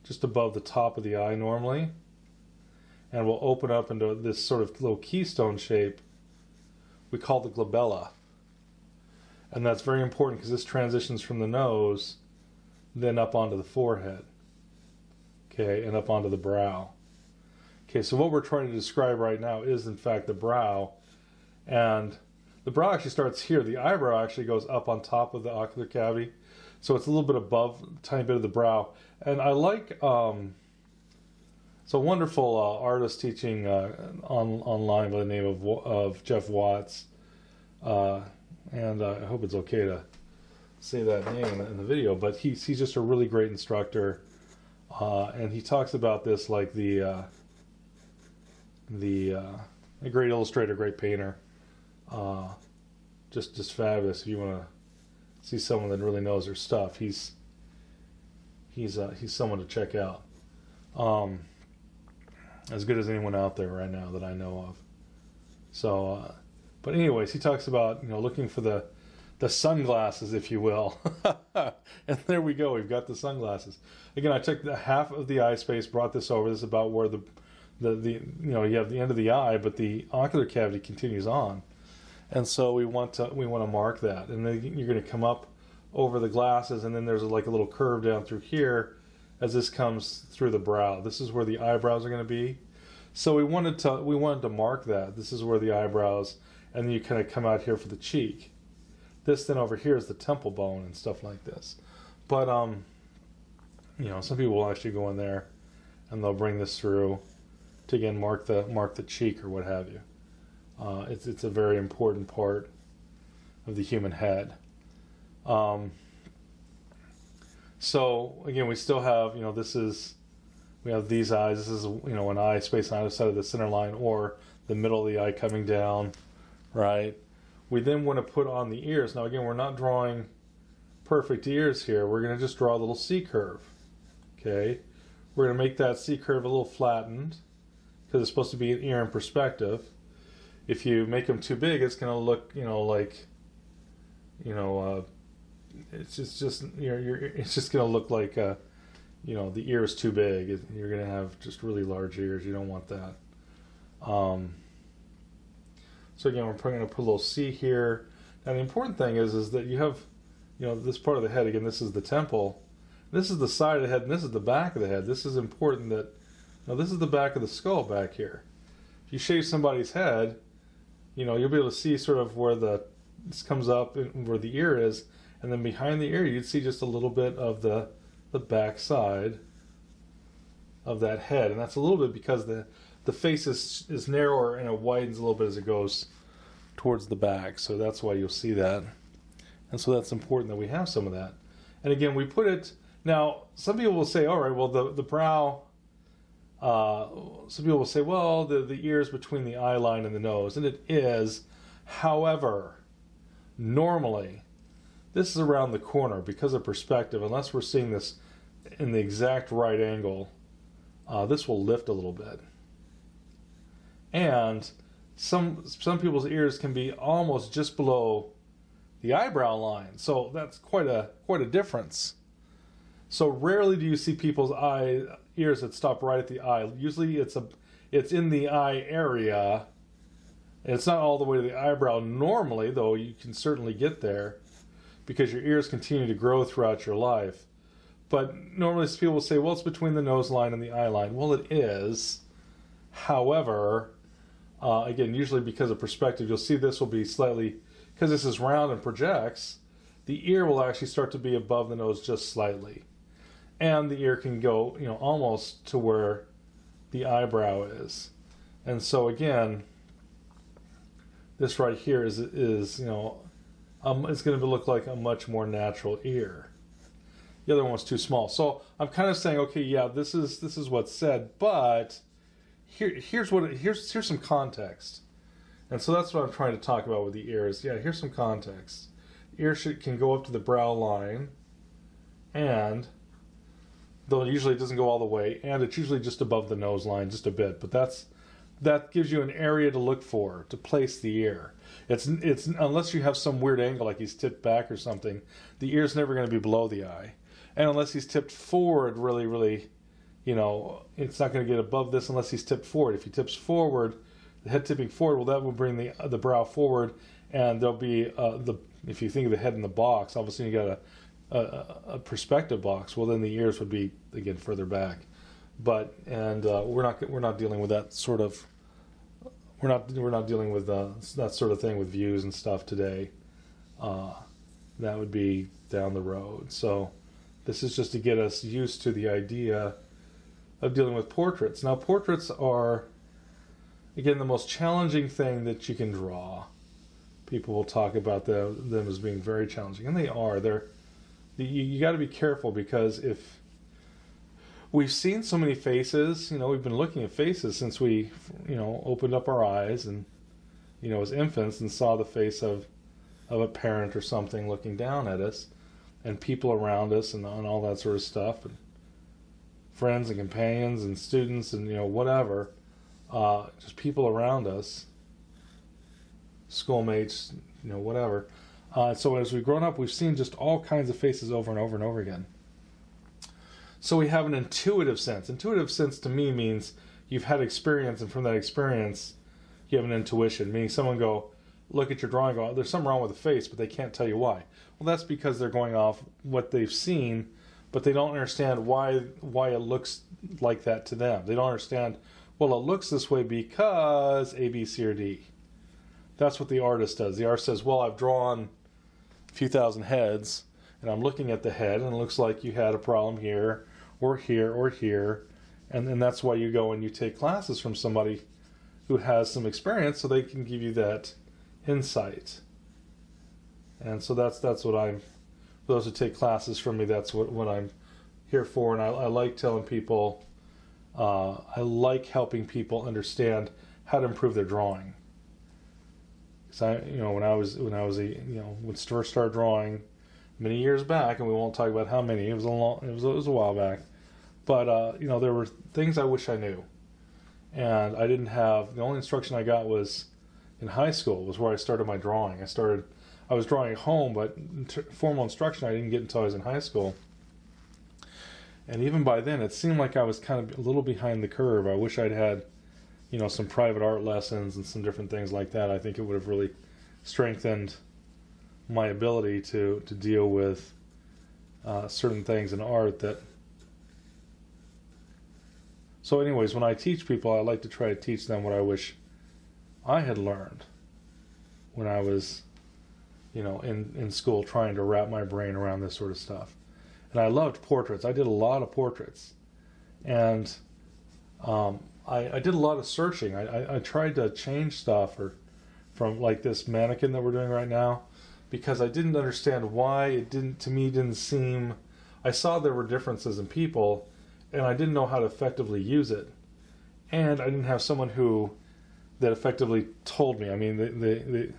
the top of the eye normally, and will open up into this sort of little keystone shape we call the glabella. And that's very important because this transitions from the nose then up onto the forehead, okay, and up onto the brow. Okay, so what we're trying to describe right now is, in fact, the brow. And the brow actually starts here. The eyebrow actually goes up on top of the ocular cavity. So it's a little bit above, a tiny bit of the brow. And I like, so a wonderful artist teaching online by the name of Jeff Watts. And I hope it's okay to say that name in the video. But he's just a really great instructor. And he talks about this like a great illustrator, great painter. Just fabulous. If you want to see someone that really knows their stuff, he's someone to check out. As good as anyone out there right now that I know of. So, but anyways, he talks about, you know, looking for the sunglasses, if you will. And there we go. We've got the sunglasses. Again, I took the half of the eye space, brought this over. This is about where the you know, you have the end of the eye, but the ocular cavity continues on. And so we want to mark that. And then you're going to come up over the glasses, and then there's like a little curve down through here as this comes through the brow. This is where the eyebrows are going to be. So we wanted to mark that. This is where the eyebrows, and then you kind of come out here for the cheek. This then over here is the temple bone and stuff like this. But you know, some people will actually go in there and they'll bring this through to again mark the cheek or what have you. It's a very important part of the human head. So again, we still have, you know, we have these eyes. This is, you know, an eye space on either side of the center line or the middle of the eye coming down, right? We then want to put on the ears. Now again, we're not drawing perfect ears here. We're going to just draw a little C curve, okay? We're going to make that C curve a little flattened because it's supposed to be an ear in perspective. If you make them too big, it's going to look, you know, like, you know, it's just it's just going to look like, you know, the ear is too big. You're going to have just really large ears. You don't want that. So again, we're going to put a little C here. And the important thing is that you have, you know, this part of the head. Again, this is the temple. This is the side of the head, and this is the back of the head. This is important that, now this is the back of the skull back here. If you shave somebody's head, you know, you'll be able to see sort of where this comes up and where the ear is, and then behind the ear you'd see just a little bit of the back side of that head. And that's a little bit because the face is narrower and it widens a little bit as it goes towards the back. So that's why you'll see that. And so that's important that we have some of that. And again, we put it, now some people will say, all right, well the brow, some people will say, well, the ear is between the eye line and the nose, and it is. However, normally this is around the corner because of perspective. Unless we're seeing this in the exact right angle, this will lift a little bit. And some people's ears can be almost just below the eyebrow line, so that's quite a difference. So rarely do you see people's ears that stop right at the eye. Usually it's in the eye area. It's not all the way to the eyebrow normally, though you can certainly get there because your ears continue to grow throughout your life. But normally people will say, well, it's between the nose line and the eye line. Well, it is. However, again, usually because of perspective, you'll see this will be slightly, because this is round and projects, the ear will actually start to be above the nose just slightly. And the ear can go, you know, almost to where the eyebrow is. And so again, this right here is you know, it's going to look like a much more natural ear. The other one was too small. So I'm kind of saying, okay, yeah, this is what's said, but here's some context. And so that's what I'm trying to talk about with the ears. Yeah, here's some context. The ear can go up to the brow line, and though usually it doesn't go all the way, and it's usually just above the nose line, just a bit. But that gives you an area to look for, to place the ear. It's unless you have some weird angle, like he's tipped back or something, the ear's never going to be below the eye. And unless he's tipped forward really, really, you know, it's not going to get above this unless he's tipped forward. If he tips forward, the head tipping forward, well, that will bring the brow forward, and there'll be if you think of the head in the box, obviously you got a perspective box. Well, then the ears would be again further back. But we're not dealing with that sort of we're not dealing with that sort of thing with views and stuff today. That would be down the road. So this is just to get us used to the idea of dealing with portraits. Now, portraits are, again, the most challenging thing that you can draw. People will talk about them as being very challenging, and they are. You got to be careful, because if we've seen so many faces, you know, we've been looking at faces since we, you know, opened up our eyes and, you know, as infants and saw the face of a parent or something looking down at us, and people around us and all that sort of stuff, and friends and companions and students and, you know, whatever, just people around us, schoolmates, you know, whatever. So as we've grown up, we've seen just all kinds of faces over and over and over again. So we have an intuitive sense. Intuitive sense to me means you've had experience, and from that experience, you have an intuition, meaning someone go, look at your drawing and go, there's something wrong with the face, but they can't tell you why. Well, that's because they're going off what they've seen, but they don't understand why it looks like that to them. They don't understand, well, it looks this way because A, B, C, or D. That's what the artist does. The artist says, well, I've drawn a few thousand heads, and I'm looking at the head, and it looks like you had a problem here, or here, or here. And that's why you go and you take classes from somebody who has some experience so they can give you that insight. And so that's what I'm, for those who take classes from me, that's what I'm here for. And I like telling people, I like helping people understand how to improve their drawing. Because when I was when first started drawing many years back, and we won't talk about how many, it was a while back. But there were things I wish I knew, and I didn't have. The only instruction I got was in high school. Was where I started my drawing. I was drawing at home, but formal instruction I didn't get until I was in high school. And even by then, it seemed like I was kind of a little behind the curve. I wish I'd had, some private art lessons and some different things like that. I think it would have really strengthened my ability to deal with certain things in art that. So anyways, when I teach people, I like to try to teach them what I wish I had learned when I was, in school, trying to wrap my brain around this sort of stuff. And I loved portraits. I did a lot of portraits. And I did a lot of searching. I tried to change stuff from like this mannequin that we're doing right now, because I didn't understand why it didn't seem, I saw there were differences in people, and I didn't know how to effectively use it. And I didn't have someone that effectively told me. I mean,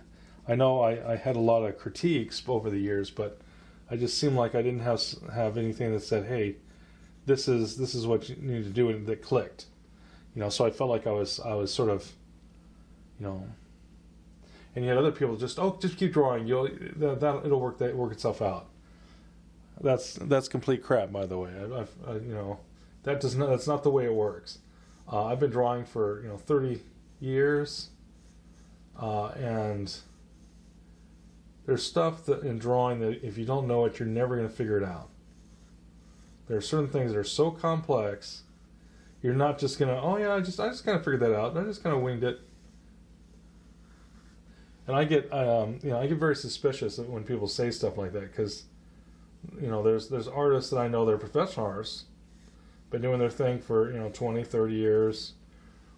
I know I had a lot of critiques over the years, but I just seemed like I didn't have anything that said, hey, this is what you need to do, and that clicked. So I felt like I was sort of, and yet other people just keep drawing. It'll work itself out. That's complete crap, by the way. That's not the way it works. I've been drawing for 30 years, and there's stuff in drawing that if you don't know it, you're never going to figure it out. There are certain things that are so complex, you're not just going to, I just kind of figured that out. I just kind of winged it. And I get very suspicious when people say stuff like that, because there's artists that I know that are professional artists, been doing their thing for 20, 30 years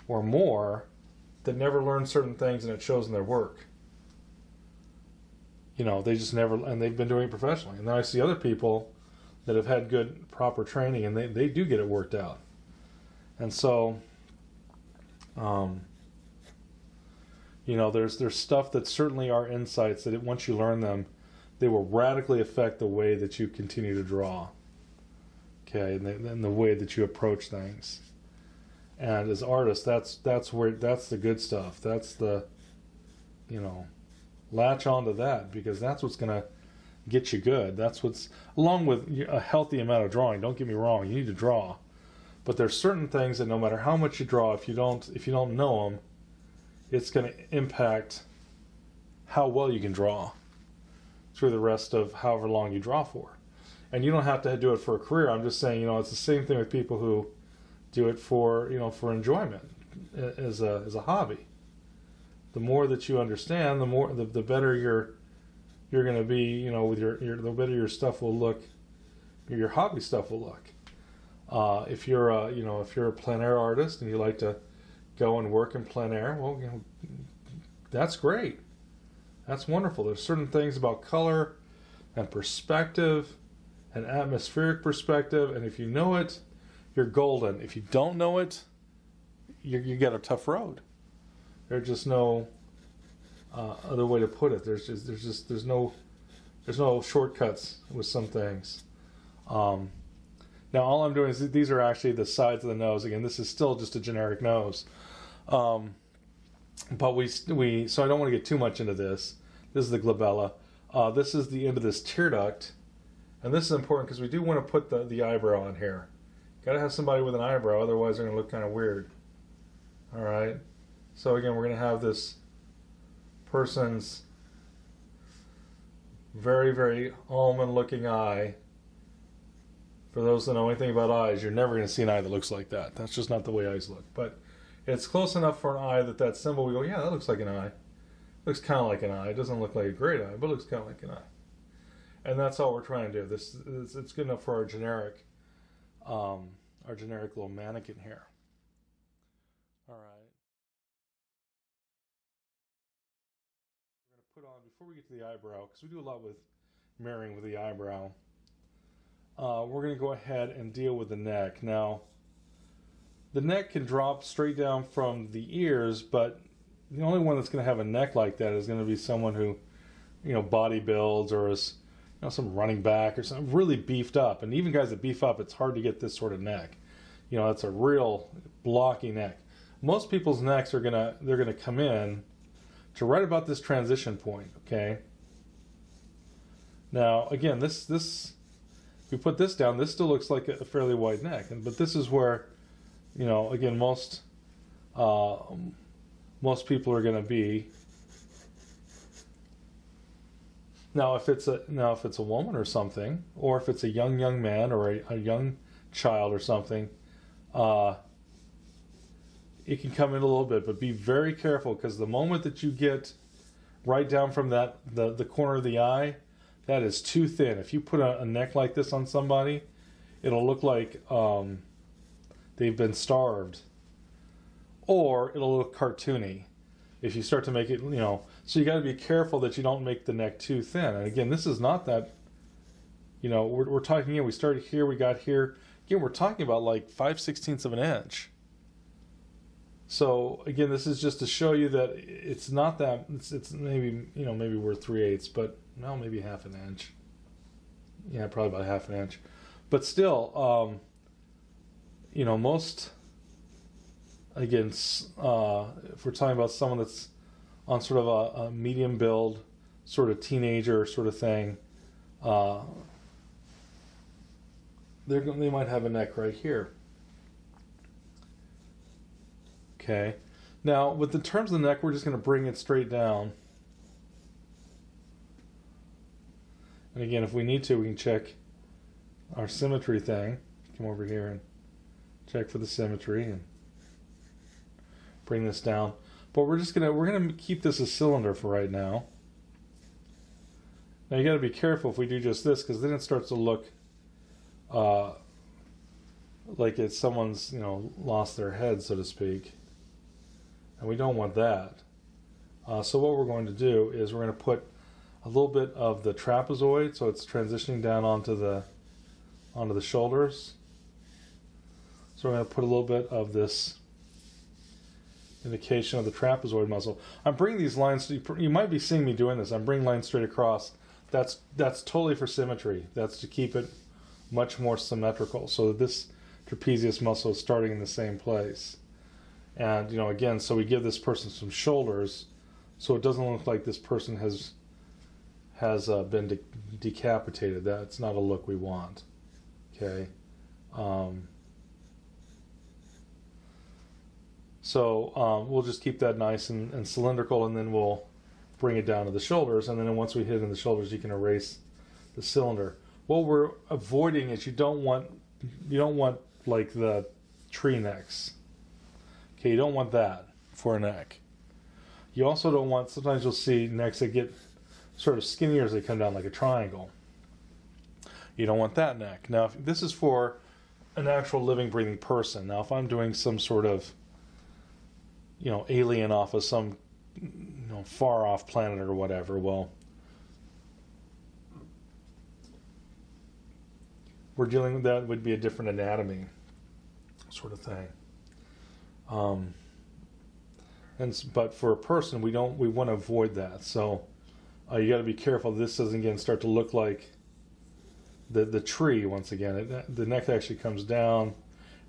or more, that never learned certain things, and it shows in their work. They just never, and they've been doing it professionally. And then I see other people that have had good, proper training, and they do get it worked out. And so, there's stuff that certainly are insights that once you learn them, they will radically affect the way that you continue to draw. Okay, and the way that you approach things. And as artists, that's the good stuff. That's the, latch onto that, because that's what's going to get you good. That's what's, along with a healthy amount of drawing. Don't get me wrong, you need to draw, but there's certain things that no matter how much you draw, if you don't know them, it's going to impact how well you can draw through the rest of however long you draw for. And you don't have to do it for a career. I'm just saying, it's the same thing with people who do it for enjoyment, as a hobby. The more that you understand, the better you're going to be, with the better your stuff will look, your hobby stuff will look. If you're a plein air artist and you like to go and work in plein air, well, that's great. That's wonderful. There's certain things about color and perspective and atmospheric perspective, and if you know it, you're golden. If you don't know it, you get a tough road. There's just no other way to put it. There's no shortcuts with some things. Now all I'm doing is, these are actually the sides of the nose. Again, this is still just a generic nose. But so I don't want to get too much into this. This is the glabella. This is the end of this tear duct. And this is important because we do want to put the eyebrow on here. Got to have somebody with an eyebrow, otherwise they're going to look kind of weird. All right. So again, we're going to have this person's very, very almond looking eye, for those that know anything about eyes, you're never going to see an eye that looks like that. That's just not the way eyes look. But it's close enough for an eye that symbol, we go, yeah, that looks like an eye. Looks kind of like an eye. It doesn't look like a great eye, but it looks kind of like an eye. And that's all we're trying to do. It's good enough for our generic little mannequin here. All right. We're going to put on, before we get to the eyebrow, because we do a lot with mirroring with the eyebrow, we're going to go ahead and deal with the neck. Now, the neck can drop straight down from the ears, but the only one that's going to have a neck like that is going to be someone who, body builds, or is, some running back or something really beefed up. And even guys that beef up, it's hard to get this sort of neck. It's a real blocky neck. Most people's necks they're gonna come in to right about this transition point. Okay. Now, again, this if we put this down, this still looks like a fairly wide neck, but this is where, again, most people are going to be. Now, if it's a woman or something, or if it's a young man or a young child or something, it can come in a little bit, but be very careful, because the moment that you get right down from the corner of the eye, that is too thin. If you put a neck like this on somebody, it'll look like they've been starved, or it'll look cartoony if you start to make it, so you got to be careful that you don't make the neck too thin. And again, this is not that, we're talking, we started here, we got here. Again, we're talking about like 5/16 of an inch. So again, this is just to show you that it's not that, it's maybe, maybe we're 3/8, but no, maybe half an inch. Yeah, probably about half an inch. But still, most, again, if we're talking about someone that's on sort of a medium build, sort of teenager sort of thing, they might have a neck right here. Okay. Now, with the terms of the neck, we're just going to bring it straight down. And again, if we need to, we can check our symmetry thing. Come over here and check for the symmetry and bring this down. But we're gonna keep this a cylinder for right now. Now you got to be careful if we do just this, because then it starts to look like it's someone's lost their head, so to speak, and we don't want that. So what we're going to do is we're going to put a little bit of the trapezoid, so it's transitioning down onto the shoulders. So we're going to put a little bit of this indication of the trapezoid muscle. I'm bringing these lines, you might be seeing me doing this, I'm bringing lines straight across. That's totally for symmetry. That's to keep it much more symmetrical, so that this trapezius muscle is starting in the same place. And again, so we give this person some shoulders, so it doesn't look like this person has been decapitated. That's not a look we want. Okay. So we'll just keep that nice and cylindrical, and then we'll bring it down to the shoulders, and then once we hit in the shoulders, you can erase the cylinder. What we're avoiding is you don't want like the tree necks. Okay, you don't want that for a neck. You also don't want, sometimes you'll see necks that get sort of skinnier as they come down like a triangle. You don't want that neck. Now, if this is for an actual living, breathing person. Now, if I'm doing some sort of, alien off of some, far off planet or whatever, well, we're dealing with that, would be a different anatomy sort of thing. But for a person, we want to avoid that. So you got to be careful. This doesn't again start to look like the tree once again. The neck actually comes down,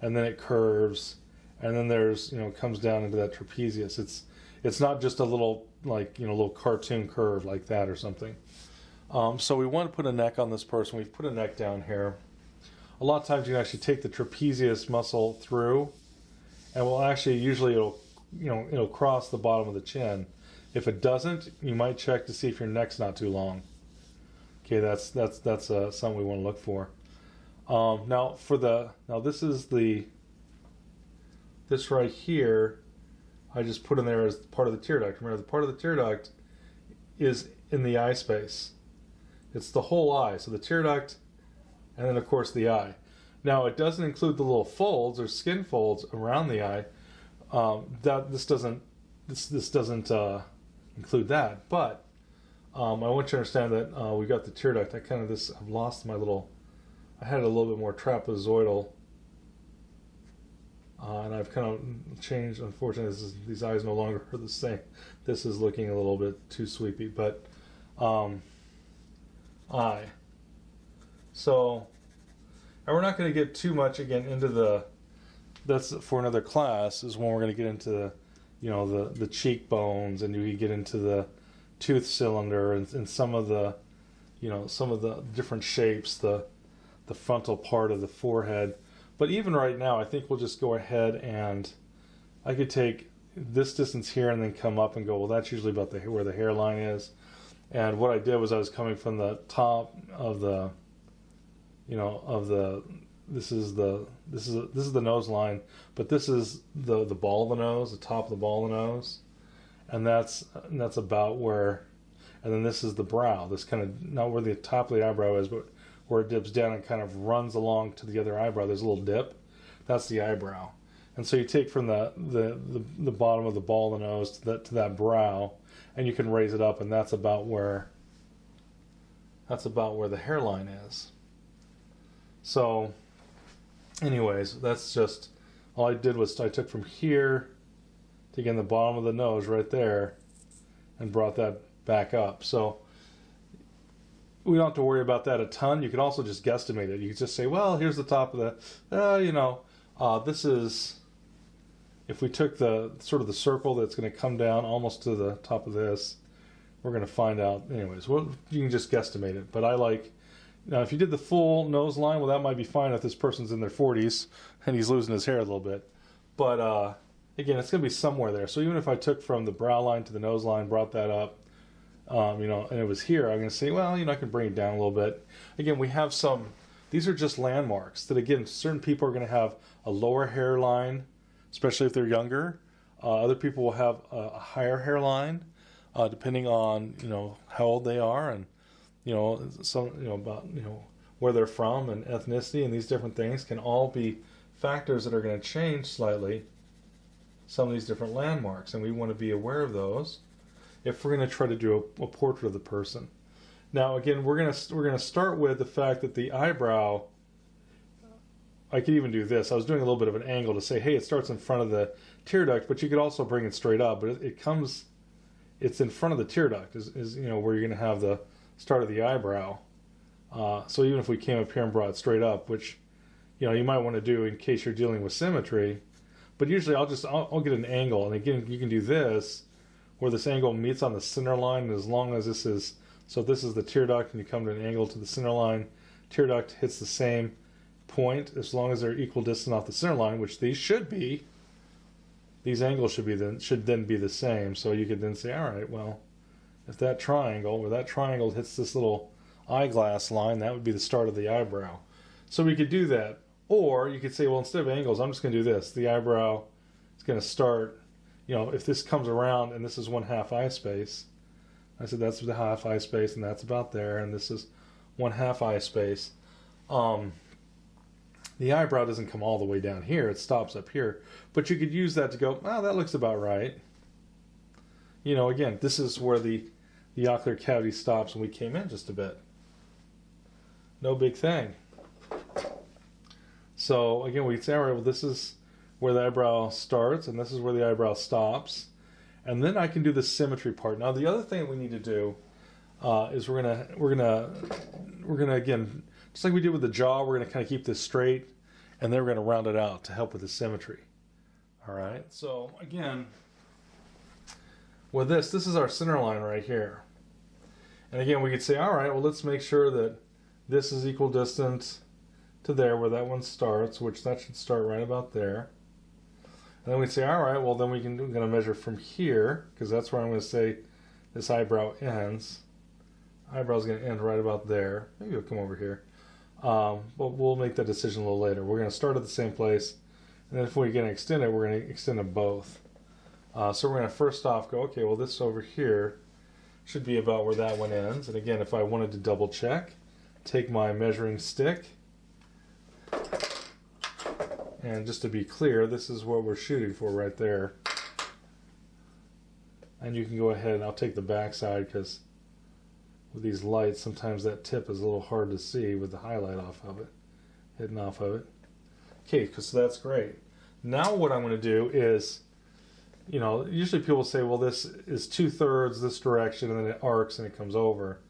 and then it curves, and then there's comes down into that trapezius. It's not just a little little cartoon curve like that or something. So we want to put a neck on this person. We've put a neck down here. A lot of times you can actually take the trapezius muscle through, and we'll actually usually it'll cross the bottom of the chin. If it doesn't, you might check to see if your neck's not too long. Okay, that's something we want to look for. Now this right here, I just put in there as part of the tear duct. Remember, the part of the tear duct is in the eye space. It's the whole eye. So the tear duct, and then of course the eye. Now it doesn't include the little folds or skin folds around the eye. This doesn't include that. But I want you to understand that we got the tear duct. I've lost my little. I had it a little bit more trapezoidal. And I've kind of changed. Unfortunately, these eyes no longer are the same. This is looking a little bit too sweepy, but eye. So, and we're not going to get too much again into the. That's for another class. Is when we're going to get into, the cheekbones, and we get into the tooth cylinder and some of the, some of the different shapes, the frontal part of the forehead. But even right now, I think we'll just go ahead and I could take this distance here and then come up and go, well, that's usually about where the hairline is. And what I did was I was coming from the top of the, this is the nose line, but this is the ball of the nose, the top of the ball of the nose, and that's about where, and then this is the brow. This kind of not where the top of the eyebrow is, but where it dips down and kind of runs along to the other eyebrow. There's a little dip. That's the eyebrow. And so you take from the bottom of the ball of the nose to that brow, and you can raise it up, and that's about where the hairline is. So, anyways, that's just all I did was I took from here to again the bottom of the nose right there, and brought that back up. So we don't have to worry about that a ton. You could also just guesstimate it. You could just say, well, here's the top of the, this is, if we took the sort of the circle that's going to come down almost to the top of this, we're going to find out. Anyways, well, you can just guesstimate it. But I like, now if you did the full nose line, well, that might be fine if this person's in their 40s and he's losing his hair a little bit. But again, it's going to be somewhere there. So even if I took from the brow line to the nose line, brought that up, and it was here, I'm going to say, well, I can bring it down a little bit. Again, we have these are just landmarks that, again, certain people are going to have a lower hairline, especially if they're younger. Other people will have a higher hairline, depending on, how old they are and, about, where they're from and ethnicity, and these different things can all be factors that are going to change slightly some of these different landmarks, and we want to be aware of those if we're going to try to do a portrait of the person. Now, again, we're going to start with the fact that the eyebrow, I could even do this. I was doing a little bit of an angle to say, hey, it starts in front of the tear duct, but you could also bring it straight up. But it's in front of the tear duct, is where you're going to have the start of the eyebrow. So even if we came up here and brought it straight up, which, you might want to do in case you're dealing with symmetry, but usually I'll get an angle, and again, you can do this, where this angle meets on the center line, and as long as this is the tear duct, and you come to an angle to the center line, tear duct hits the same point, as long as they're equal distance off the center line, which these should be, these angles should then be the same. So you could then say, all right, well, if that triangle hits this little eyeglass line, that would be the start of the eyebrow. So we could do that. Or you could say, well, instead of angles, I'm just going to do this. The eyebrow is going to start, if this comes around and this is 1/2 eye space, I said that's the half eye space, and that's about there, and this is 1/2 eye space. The eyebrow doesn't come all the way down here, it stops up here. But you could use that to go, that looks about right. Again, this is where the ocular cavity stops, and we came in just a bit. No big thing. So again, we say, all right, well, this is where the eyebrow starts, and this is where the eyebrow stops. And then I can do the symmetry part. Now, the other thing we need to do is we're gonna again, just like we did with the jaw, we're gonna kind of keep this straight, and then we're gonna round it out to help with the symmetry. All right. So again, with this is our center line right here. And again, we could say, all right, well, let's make sure that this is equal distance to there where that one starts, which that should start right about there. And then we say, all right, well then we're going to measure from here, because that's where I'm going to say this eyebrow ends. Eyebrow's going to end right about there. Maybe it'll come over here. But we'll make that decision a little later. We're going to start at the same place, and then if we're going to extend it, we're going to extend them both. So we're going to first off go, okay, well this over here should be about where that one ends. And again, if I wanted to double check, take my measuring stick, and just to be clear, this is what we're shooting for right there. And you can go ahead, and I'll take the back side because with these lights, sometimes that tip is a little hard to see with the highlight off of it, hidden off of it. Okay, so that's great. Now what I'm going to do is, you know, usually people say, well, this is 2/3 this direction, and then it arcs and it comes over.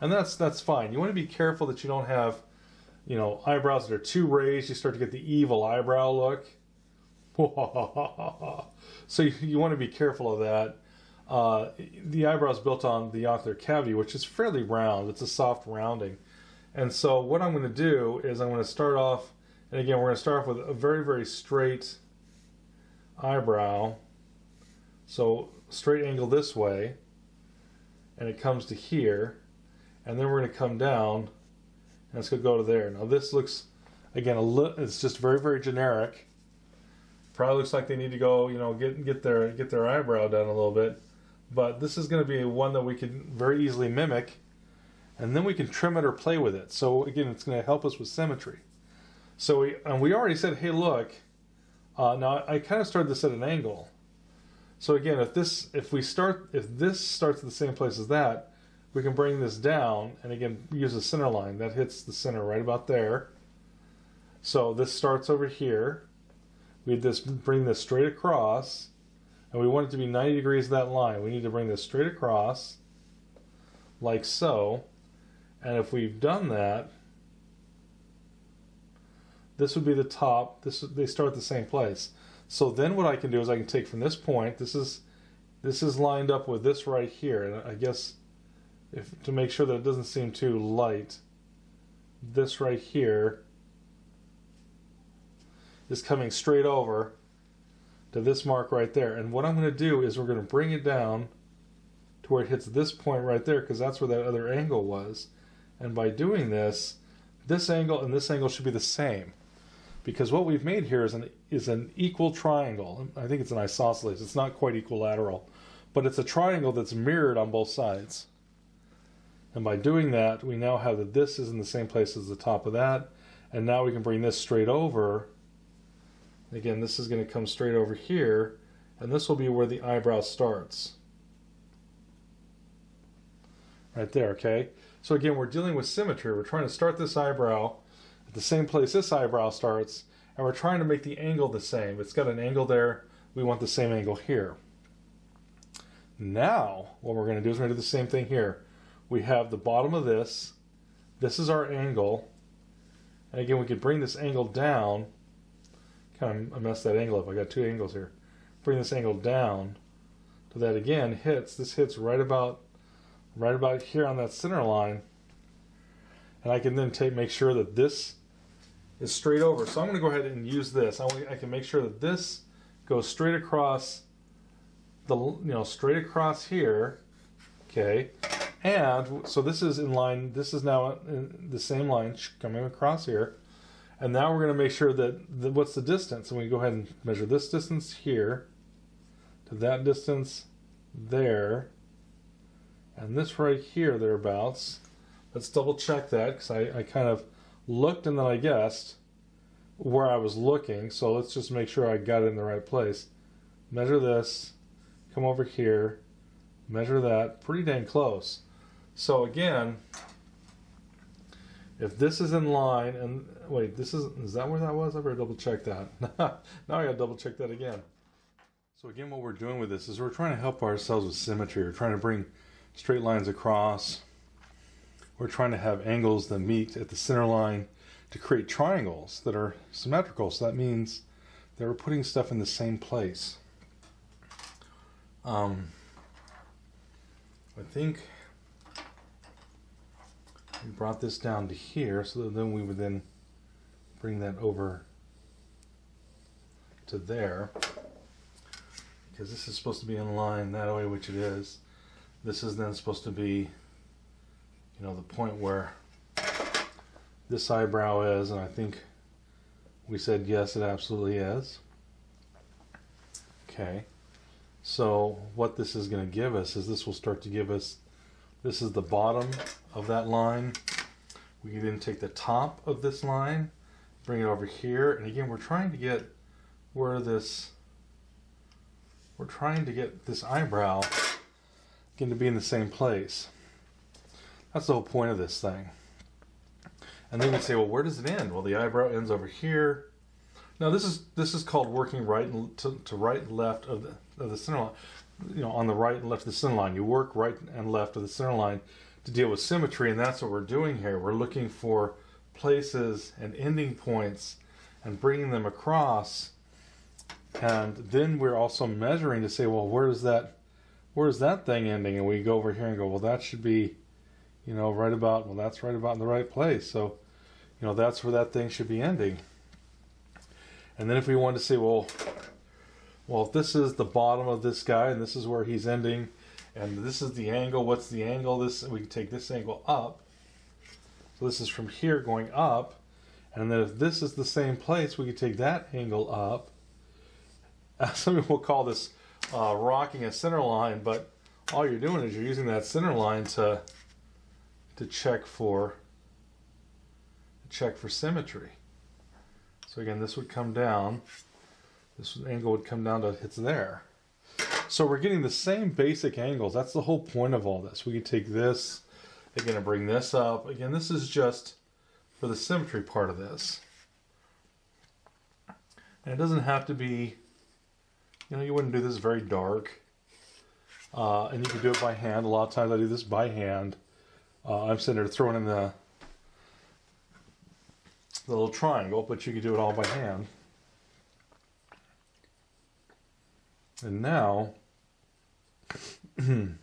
And that's fine. You want to be careful that you don't have, you know, eyebrows that are too raised. You start to get the evil eyebrow look. So you want to be careful of that. The eyebrow is built on the ocular cavity, which is fairly round. It's a soft rounding. And so what I'm going to do is I'm going to start off, and again, we're going to start off with a very, very straight eyebrow. So straight angle this way, and it comes to here, and then we're going to come down, and it's going to go to there. Now this looks, again, it's just very, very generic. Probably looks like they need to go, you know, get their eyebrow done a little bit. But this is going to be one that we can very easily mimic, and then we can trim it or play with it. So again, it's going to help us with symmetry. So we already said, hey, look. Now I kind of started this at an angle. So again, if this starts at the same place as that, we can bring this down, and again use a center line that hits the center right about there. So this starts over here. We bring this straight across. And we want it to be 90 degrees of that line. We need to bring this straight across, like so. And if we've done that, this would be the top. They start at the same place. So then what I can do is I can take from this point, this is lined up with this right here. And I guess to make sure that it doesn't seem too light, this right here is coming straight over to this mark right there. And what I'm going to do is we're going to bring it down to where it hits this point right there, because that's where that other angle was. And by doing this angle and this angle should be the same, because what we've made here is an equal triangle. I think it's an isosceles. It's not quite equilateral, but it's a triangle that's mirrored on both sides. And by doing that, we now have that this is in the same place as the top of that, and now we can bring this straight over. Again, this is going to come straight over here, and this will be where the eyebrow starts. Right there, okay? So again, we're dealing with symmetry. We're trying to start this eyebrow at the same place this eyebrow starts, and we're trying to make the angle the same. It's got an angle there. We want the same angle here. Now, what we're going to do is we're going to do the same thing here. We have the bottom of this. This is our angle. And again, we could bring this angle down. Kind of messed that angle up. I got two angles here. Bring this angle down so that again hits right about here on that center line, and I can then make sure that this is straight over. So I'm going to go ahead and use this. I can make sure that this goes straight across straight across here. Okay, and so this is in line. This is now in the same line coming across here. And now we're going to make sure that what's the distance? And we go ahead and measure this distance here to that distance there, and this right here thereabouts. Let's double check that, because I kind of looked and then I guessed where I was looking. So let's just make sure I got it in the right place. Measure this, come over here, measure that, pretty dang close. So again, if this is in line, and wait, is that where that was? I better double check that. Now I gotta double check that again. So again, what we're doing with this is we're trying to help ourselves with symmetry. We're trying to bring straight lines across. We're trying to have angles that meet at the center line to create triangles that are symmetrical. So that means that we're putting stuff in the same place. I think we brought this down to here, so that then we would then bring that over to there. because this is supposed to be in line that way, which it is. This is then supposed to be, you know, the point where this eyebrow is, and I think we said yes, it absolutely is. Okay, so what this is going to give us is this will start to give us, this is the bottom of that line. We can then take the top of this line, bring it over here, and again we're trying to get where this, we're trying to get this eyebrow going to be in the same place. That's the whole point of this thing. And then you say, well, where does it end? Well, the eyebrow ends over here. Now this is called working right and to right and left of the center line. You know, on the right and left of the center line. You work right and left of the center line to deal with symmetry, and that's what we're doing here. We're looking for places and ending points and bringing them across. And then we're also measuring to say, well, where's that thing ending? And we go over here and go, well, that should be, you know, right about, well, that's right about in the right place. So, you know, that's where that thing should be ending. And then if we want to say, well, if this is the bottom of this guy and this is where he's ending, and this is the angle, what's the angle? This, we can take this angle up. So this is from here going up. And then if this is the same place, we can take that angle up. Some people call this rocking a center line, but all you're doing is you're using that center line to check for symmetry. So again, this would come down. This angle would come down to it's there. So we're getting the same basic angles. That's the whole point of all this. We can take this, again, and bring this up. Again, this is just for the symmetry part of this. And it doesn't have to be, you know, you wouldn't do this very dark. And you can do it by hand. A lot of times I do this by hand. I'm sitting there throwing in the little triangle, but you can do it all by hand. And now, pardon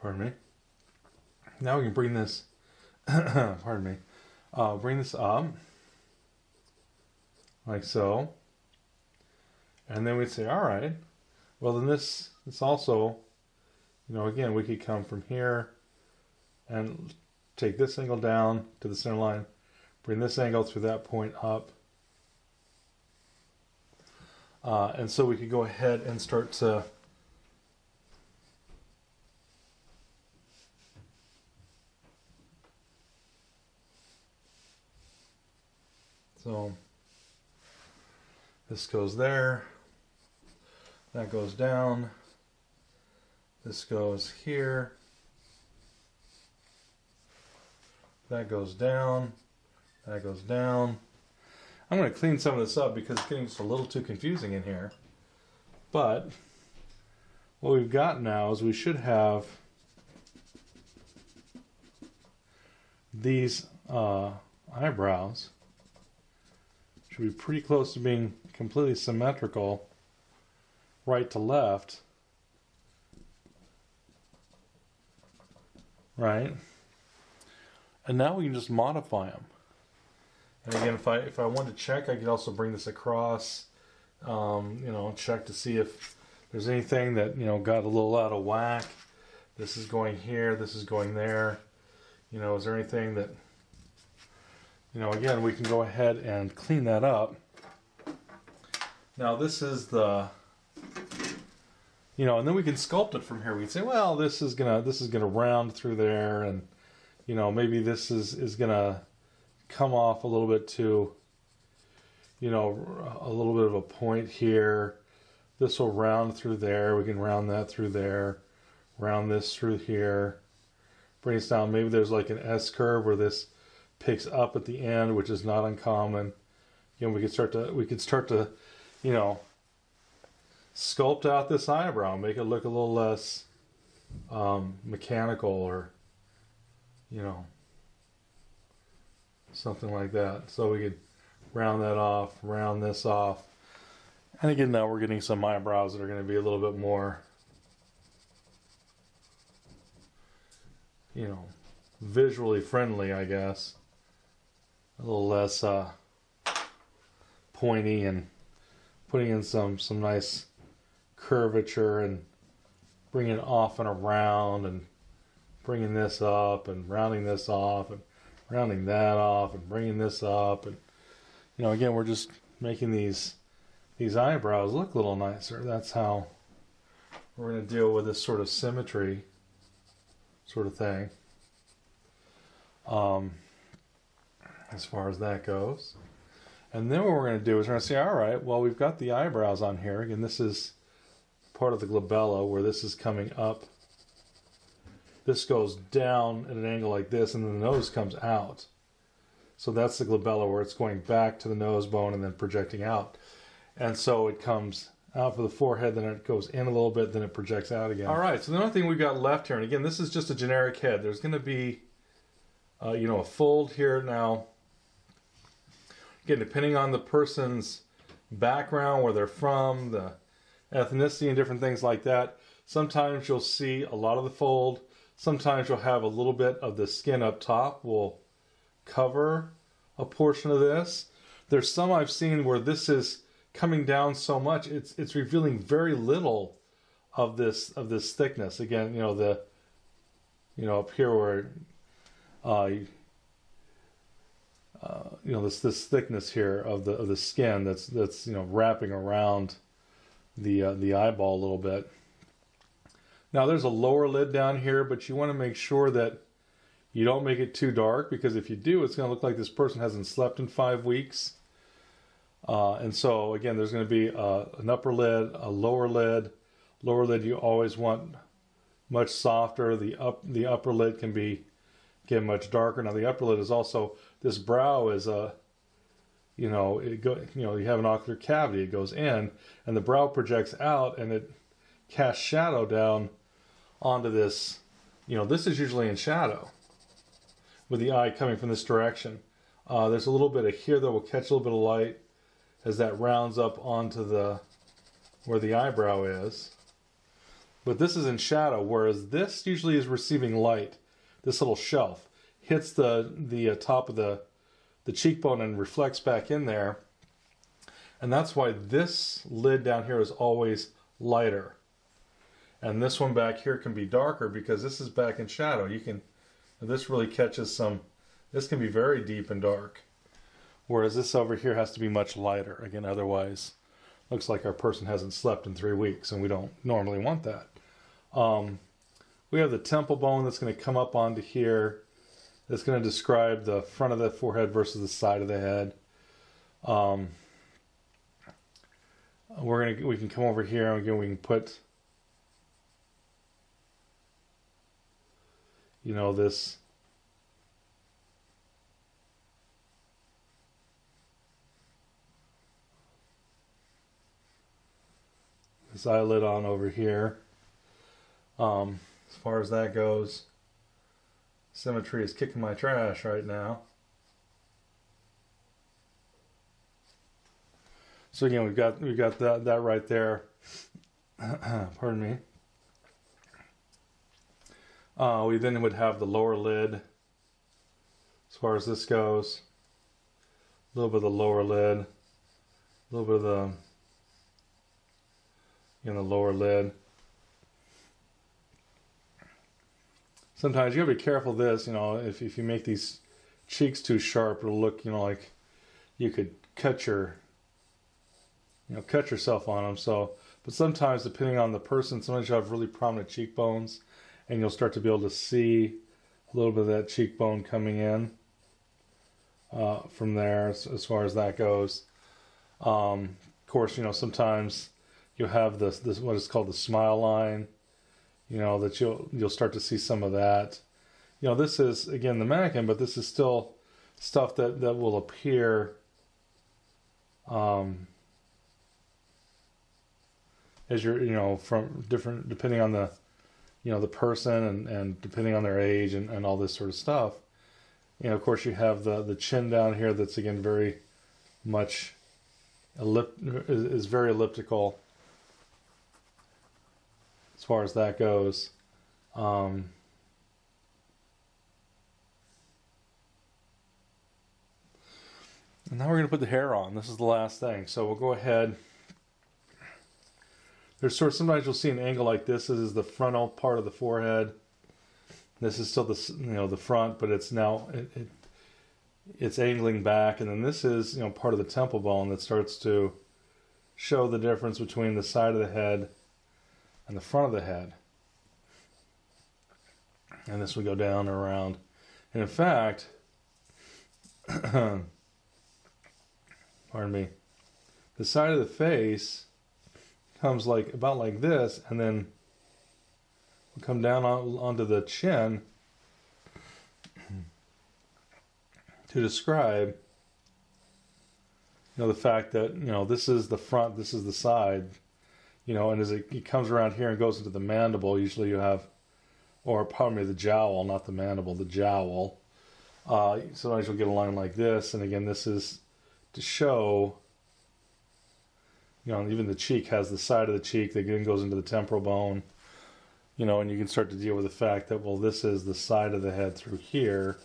me. Now we can bring this, pardon me, bring this up, like so. And then we'd say, all right, well then this also, you know, again, we could come from here and take this angle down to the center line, bring this angle through that point up. And so we could go ahead and start to this goes there, that goes down, this goes here, that goes down, that goes down. I'm going to clean some of this up because it's getting just a little too confusing in here. But what we've got now is we should have these eyebrows should be pretty close to being completely symmetrical right to left. Right? And now we can just modify them. And again, if I wanted to check, I could also bring this across, you know, check to see if there's anything that, you know, got a little out of whack. This is going here, this is going there. You know, is there anything that, you know, again, we can go ahead and clean that up. Now this is the, you know, and then we can sculpt it from here. We can say, well, this is gonna round through there, and, you know, maybe this is gonna come off a little bit to, you know, a little bit of a point here. This will round through there. We can round that through there, round this through here, bring this down. Maybe there's like an S curve where this picks up at the end, which is not uncommon. You know, we could start to, you know, sculpt out this eyebrow, make it look a little less mechanical, or, you know, something like that. So we could round that off, round this off. And again, now we're getting some eyebrows that are going to be a little bit more, you know, visually friendly, I guess. A little less pointy, and putting in some nice curvature and bringing it off and around and bringing this up and rounding this off and rounding that off and bringing this up. And, you know, again, we're just making these eyebrows look a little nicer. That's how we're going to deal with this sort of symmetry sort of thing. As far as that goes. And then what we're going to do is we're going to say, all right, well, we've got the eyebrows on here. Again, this is part of the glabella where this is coming up. This goes down at an angle like this, and then the nose comes out. So that's the glabella where it's going back to the nose bone and then projecting out. And so it comes out for the forehead, then it goes in a little bit, then it projects out again. All right, so the only thing we've got left here, and again, this is just a generic head. There's going to be, you know, a fold here now. Again, depending on the person's background, where they're from, the ethnicity and different things like that, sometimes you'll see a lot of the fold. Sometimes you'll have a little bit of the skin up top will cover a portion of this. There's some I've seen where this is coming down so much, it's revealing very little of this thickness. Again, you know, up here where you know, this thickness here of the skin that's you know, wrapping around the eyeball a little bit. Now there's a lower lid down here, but you want to make sure that you don't make it too dark, because if you do, it's going to look like this person hasn't slept in 5 weeks. And so again, there's going to be an upper lid, a lower lid. Lower lid you always want much softer. The upper lid can get much darker. Now the upper lid is also, this brow is a, you know, you have an ocular cavity, it goes in, and the brow projects out, and it casts shadow down onto this. You know, this is usually in shadow with the eye coming from this direction. There's a little bit of here that will catch a little bit of light as that rounds up onto where the eyebrow is. But this is in shadow, whereas this usually is receiving light. This little shelf hits the top of the cheekbone and reflects back in there. And that's why this lid down here is always lighter. And this one back here can be darker because this is back in shadow. This really catches some, this can be very deep and dark. Whereas this over here has to be much lighter. Again, otherwise, looks like our person hasn't slept in 3 weeks, and we don't normally want that. We have the temple bone that's going to come up onto here. That's going to describe the front of the forehead versus the side of the head. We can come over here, and again, we can put, you know, this eyelid on over here. As far as that goes, symmetry is kicking my trash right now. So again, we've got that right there. Pardon me. We then would have the lower lid. As far as this goes, a little bit of the lower lid, a little bit of the lower lid. Sometimes you gotta be careful of this, you know, if you make these cheeks too sharp, it'll look, you know, like you could cut yourself on them. So, but sometimes depending on the person, sometimes you have really prominent cheekbones, and you'll start to be able to see a little bit of that cheekbone coming in from there as far as that goes. Of course, you know, sometimes you'll have this what is called the smile line, you know, that you'll start to see some of that. You know, this is, again, the mannequin, but this is still stuff that will appear as you're, you know, from different, depending on the, you know, the person and depending on their age and all this sort of stuff. You know, of course, you have the chin down here that's, again, very much is very elliptical as far as that goes. And now we're going to put the hair on. This is the last thing. So we'll go ahead. there's sort of, sometimes you'll see an angle like this. This is the frontal part of the forehead. This is still the, you know, the front, but it's now it's angling back, and then this is, you know, part of the temple bone that starts to show the difference between the side of the head and the front of the head. And this would go down and around. And in fact, pardon me, the side of the face comes like about like this, and then will come down onto the chin to describe, you know, the fact that, you know, this is the front, this is the side, you know, and as it comes around here and goes into the mandible, usually you have, or pardon me, the jowl, not the mandible, the jowl. Sometimes you'll get a line like this, and again, this is to show, you know, even the cheek has the side of the cheek that then goes into the temporal bone, you know, and you can start to deal with the fact that, well, this is the side of the head through here.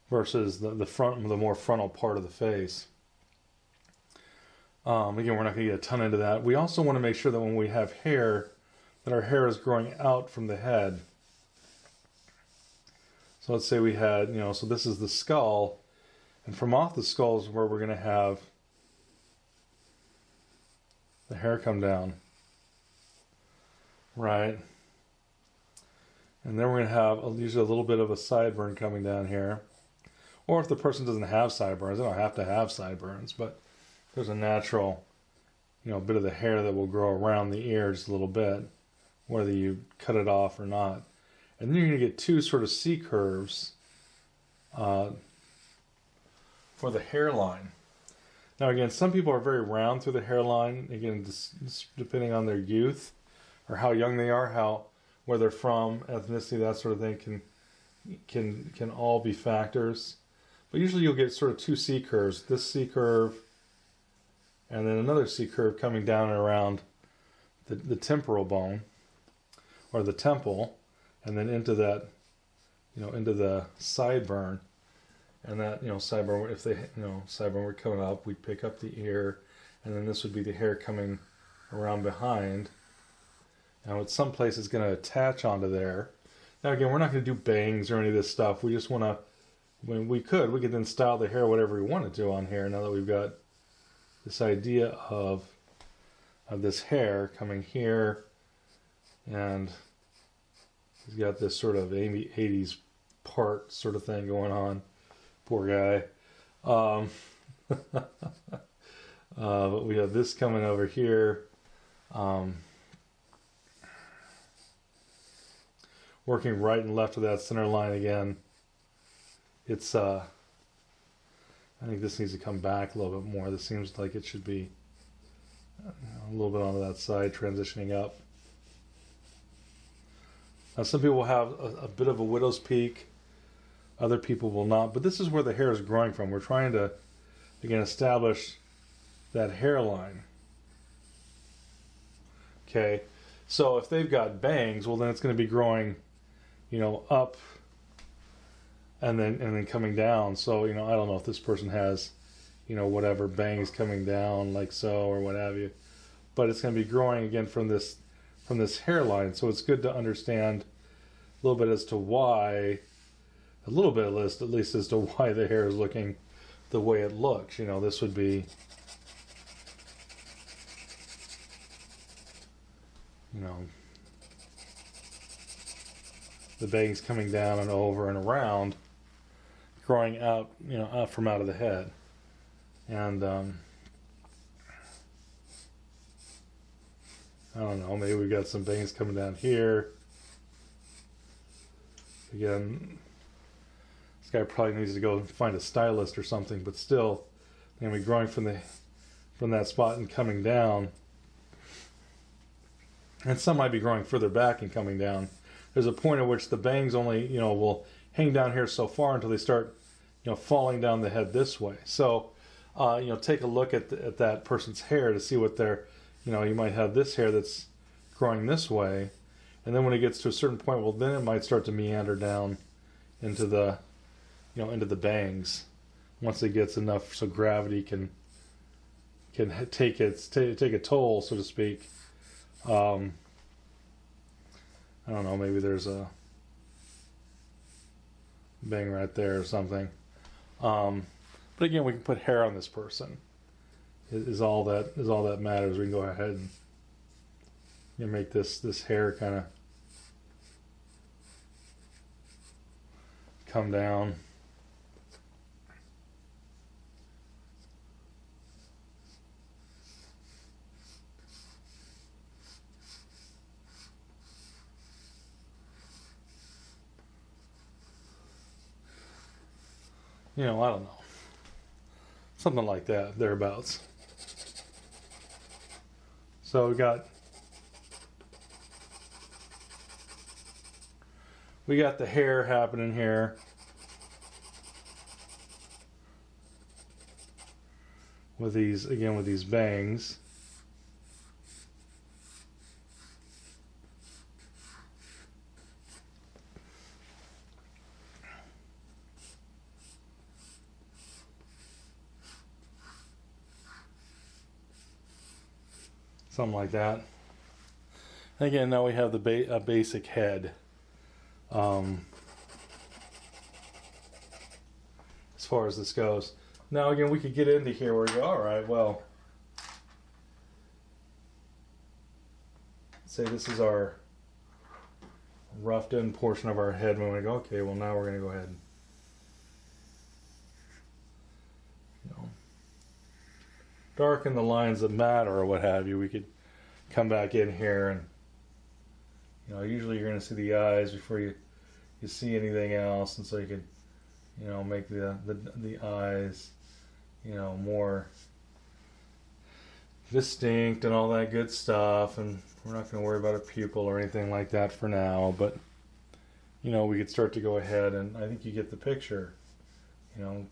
Versus the front, the more frontal part of the face. Again, we're not going to get a ton into that. We also want to make sure that when we have hair, that our hair is growing out from the head. So let's say we had, you know, so this is the skull, and from off the skull is where we're going to have the hair come down. Right? And then we're going to have usually a little bit of a sideburn coming down here. Or if the person doesn't have sideburns, they don't have to have sideburns, but there's a natural, you know, bit of the hair that will grow around the ear just a little bit, whether you cut it off or not. And then you're going to get two sort of C curves for the hairline. Now again, some people are very round through the hairline. Again, just depending on their youth or how young they are, where they're from, ethnicity, that sort of thing can all be factors. But usually you'll get sort of two C curves. This C curve and then another C curve coming down and around the temporal bone or the temple, and then into that, you know, into the sideburn. And that, you know, sideburn, if they, you know, sideburn were coming up, we'd pick up the ear, and then this would be the hair coming around behind. Now, at some place it's going to attach onto there. Now, again, we're not going to do bangs or any of this stuff. We just want to, when we could then style the hair whatever we wanted to on here. Now that we've got this idea of this hair coming here, and he's got this sort of 80s part sort of thing going on. Poor guy. But we have this coming over here. Working right and left of that center line again. It's I think this needs to come back a little bit more. This seems like it should be a little bit onto that side, transitioning up. Now, some people will have a bit of a widow's peak. Other people will not. But this is where the hair is growing from. We're trying to, again, establish that hairline. Okay. So if they've got bangs, well, then it's going to be growing, you know, up and then coming down. So, you know, I don't know if this person has, you know, whatever bangs coming down like so or what have you, but it's going to be growing again from this hairline. So it's good to understand a little bit as to why, at least as to why the hair is looking the way it looks. You know, this would be, you know, the bangs coming down and over and around, growing out, you know, out from out of the head. And I don't know, maybe we've got some bangs coming down here. Again, this guy probably needs to go find a stylist or something, but still, going to be growing from that spot and coming down. And some might be growing further back and coming down. There's a point at which the bangs only, you know, will hang down here so far until they start, you know, falling down the head this way. So, you know, take a look at that person's hair to see what their, you know, you might have this hair that's growing this way, and then when it gets to a certain point, well, then it might start to meander down into the into the bangs once it gets enough so gravity can take a toll, so to speak. I don't know, maybe there's a bang right there or something. But again, we can put hair on this person. Is all that matters. We can go ahead and make this hair kind of come down. I don't know. Something like that, thereabouts. So we got the hair happening here. With these bangs. Something like that. And again, now we have a basic head. As far as this goes. Now again, we could get into here where we go, all right, well, say this is our roughed in portion of our head. When we go, okay, well now we're going to go ahead and darken the lines that matter or what have you. We could come back in here and usually you're going to see the eyes before you see anything else, and so you could make the eyes more distinct and all that good stuff. And we're not going to worry about a pupil or anything like that for now, but we could start to go ahead, and I think you get the picture.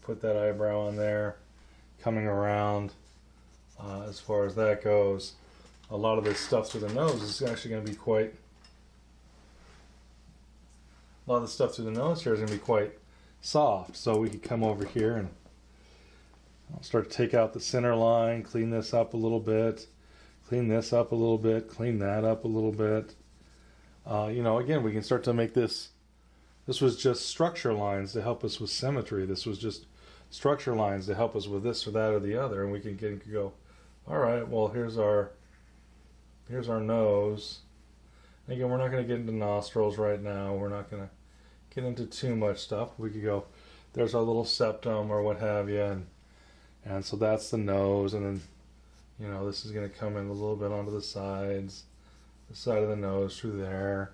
Put that eyebrow on there, coming around. As far as that goes, a lot of this stuff through the nose is actually going to be quite. A lot of the stuff through the nose here is going to be quite soft. So we could come over here and I'll start to take out the center line, clean this up a little bit, clean this up a little bit, clean that up a little bit. Again, we can start to make this. This was just structure lines to help us with symmetry. This was just structure lines to help us with this or that or the other, and we can go. All right, well, here's our nose. And again, we're not going to get into nostrils right now. We're not going to get into too much stuff. We could go, there's our little septum or what have you, and so that's the nose, and then this is going to come in a little bit onto the sides, the side of the nose through there.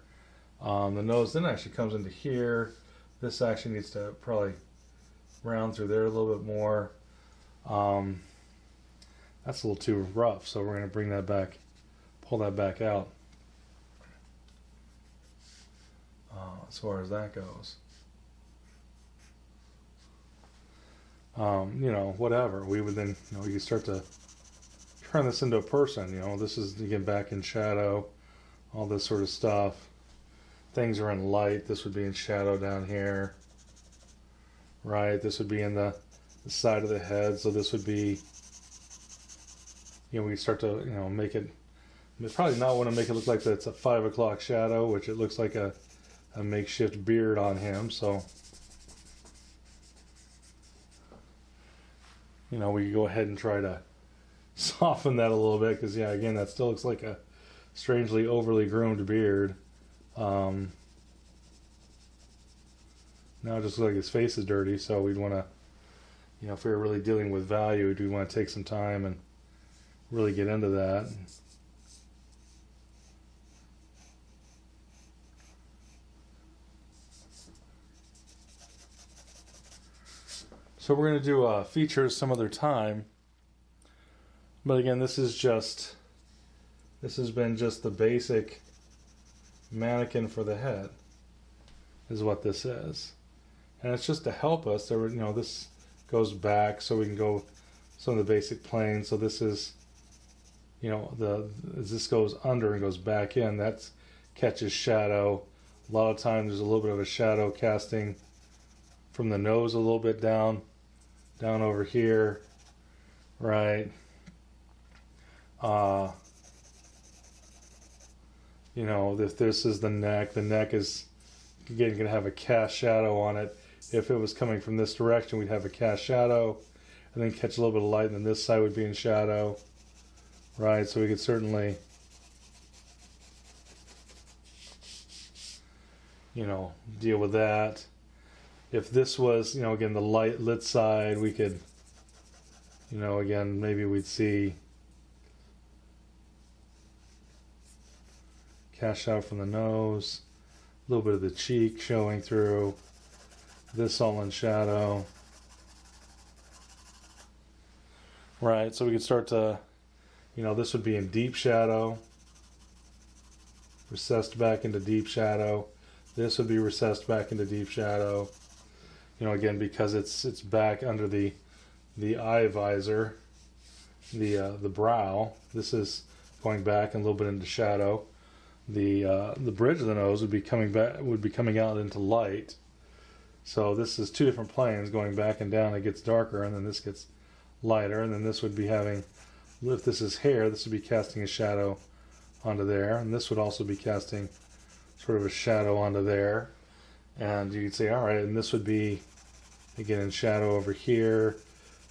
The nose then actually comes into here. This actually needs to probably round through there a little bit more. That's a little too rough, so we're going to bring that back, pull that back out. As far as that goes, whatever. We would then, we could start to turn this into a person. This is again back in shadow, all this sort of stuff. Things are in light. This would be in shadow down here, right? This would be in the side of the head. So this would be, we start to, make it. Probably not want to make it look like it's a 5 o'clock shadow, which it looks like a makeshift beard on him. So, we could go ahead and try to soften that a little bit, because again, that still looks like a strangely overly groomed beard. Now it just looks like his face is dirty, so we'd want to, if we were really dealing with value, we'd want to take some time and really get into that. So we're going to do features some other time. But again, this has been just the basic mannequin for the head, is what this is. And it's just to help us. This goes back so we can go some of the basic planes. So this is, as this goes under and goes back in, that catches shadow. A lot of times there's a little bit of a shadow casting from the nose a little bit down over here, right? You know, if this is the neck is again going to have a cast shadow on it. If it was coming from this direction, we'd have a cast shadow, and then catch a little bit of light, and then this side would be in shadow, right? So we could certainly, you know, deal with that. If this was, you know, again, the lit side, we could, you know, again, maybe we'd see cast out from the nose, a little bit of the cheek showing through, this all in shadow. Right, so we could start to, you know, this would be in deep shadow, recessed back into deep shadow. This would be recessed back into deep shadow. You know, again, because it's back under the eye visor, the brow. This is going back and a little bit into shadow. The bridge of the nose would be coming back, would be coming out into light. So this is two different planes going back and down. It gets darker, and then this gets lighter, and then this would be having, if this is hair, this would be casting a shadow onto there, and this would also be casting sort of a shadow onto there. And you could say, all right, and this would be again in shadow over here.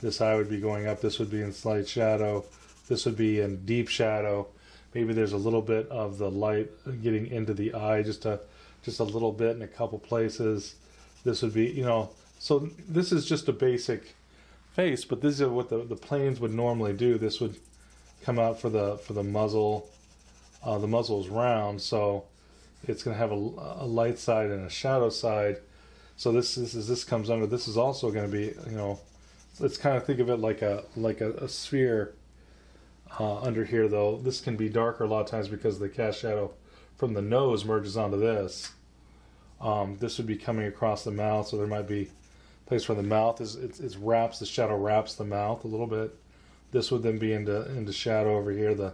This eye would be going up. This would be in slight shadow. This would be in deep shadow. Maybe there's a little bit of the light getting into the eye, just a little bit in a couple places. This would be, you know, so this is just a basic face, but this is what the planes would normally do. This would come out for the muzzle. The muzzle is round, so it's going to have a light side and a shadow side. So this comes under. This is also going to be, you know, let's kind of think of it like a sphere under here. Though this can be darker a lot of times because the cast shadow from the nose merges onto this. This would be coming across the mouth, so there might be a place where the mouth is. It wraps, the shadow wraps the mouth a little bit. This would then be into shadow over here. The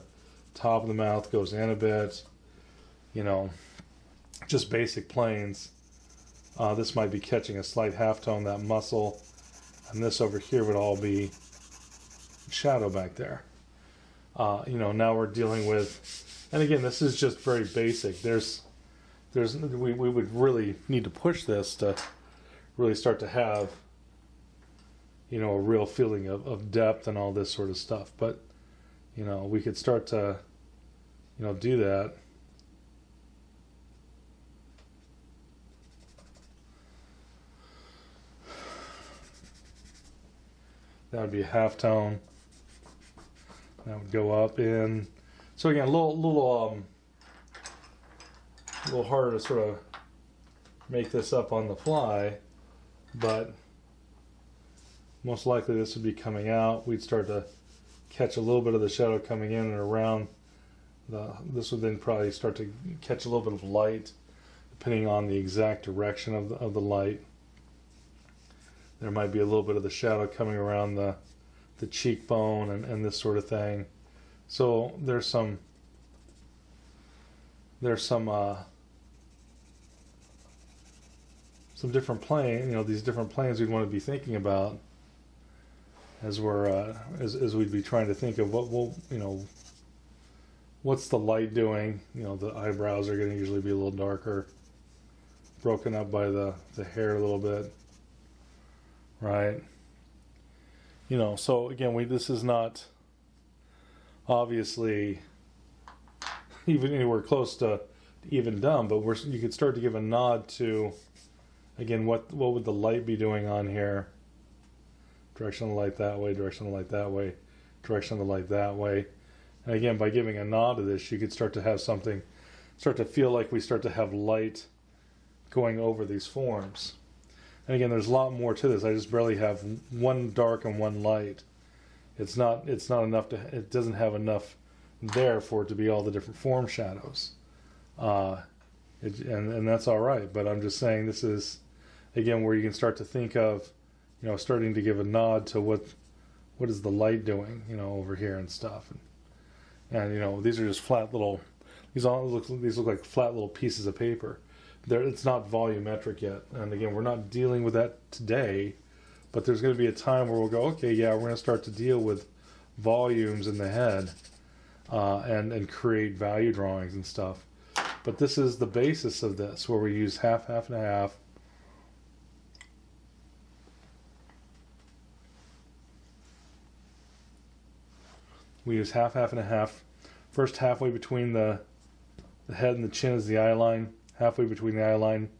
top of the mouth goes in a bit. You know, just basic planes. This might be catching a slight halftone, that muscle, and this over here would all be shadow back there. You know, now we're dealing with, and again, this is just very basic. We would really need to push this to really start to have, you know, a real feeling of depth and all this sort of stuff. But, you know, we could start to, you know, do that. That would be a halftone. That would go up in. So again, a little harder to sort of make this up on the fly, but most likely this would be coming out. We'd start to catch a little bit of the shadow coming in and around. This would then probably start to catch a little bit of light, depending on the exact direction of the light. There might be a little bit of the shadow coming around the cheekbone and this sort of thing. So there's some different plane, you know, these different planes we'd want to be thinking about as we're as we'd be trying to think of what will, you know, what's the light doing. You know, the eyebrows are going to usually be a little darker, broken up by the hair a little bit, right? You know, so again, this is not obviously even anywhere close to even done, but you could start to give a nod to, again, what would the light be doing on here? Direction of the light that way, direction of the light that way, direction of the light that way. And again, by giving a nod to this, you could start to have something, start to feel like we start to have light going over these forms. And again, there's a lot more to this. I just barely have one dark and one light. It's not enough it doesn't have enough there for it to be all the different form shadows. And that's all right, but I'm just saying this is, again, where you can start to think of, you know, starting to give a nod to what is the light doing, you know, over here and stuff. And you know, these are just flat little, these look like flat little pieces of paper. it's not volumetric yet. And again, we're not dealing with that today, but there's going to be a time where we'll go, okay, yeah, we're going to start to deal with volumes in the head and create value drawings and stuff. But this is the basis of this, where we use half, half, and a half. We use half, half, and a half. First, halfway between the head and the chin is the eye line. Halfway between the eye line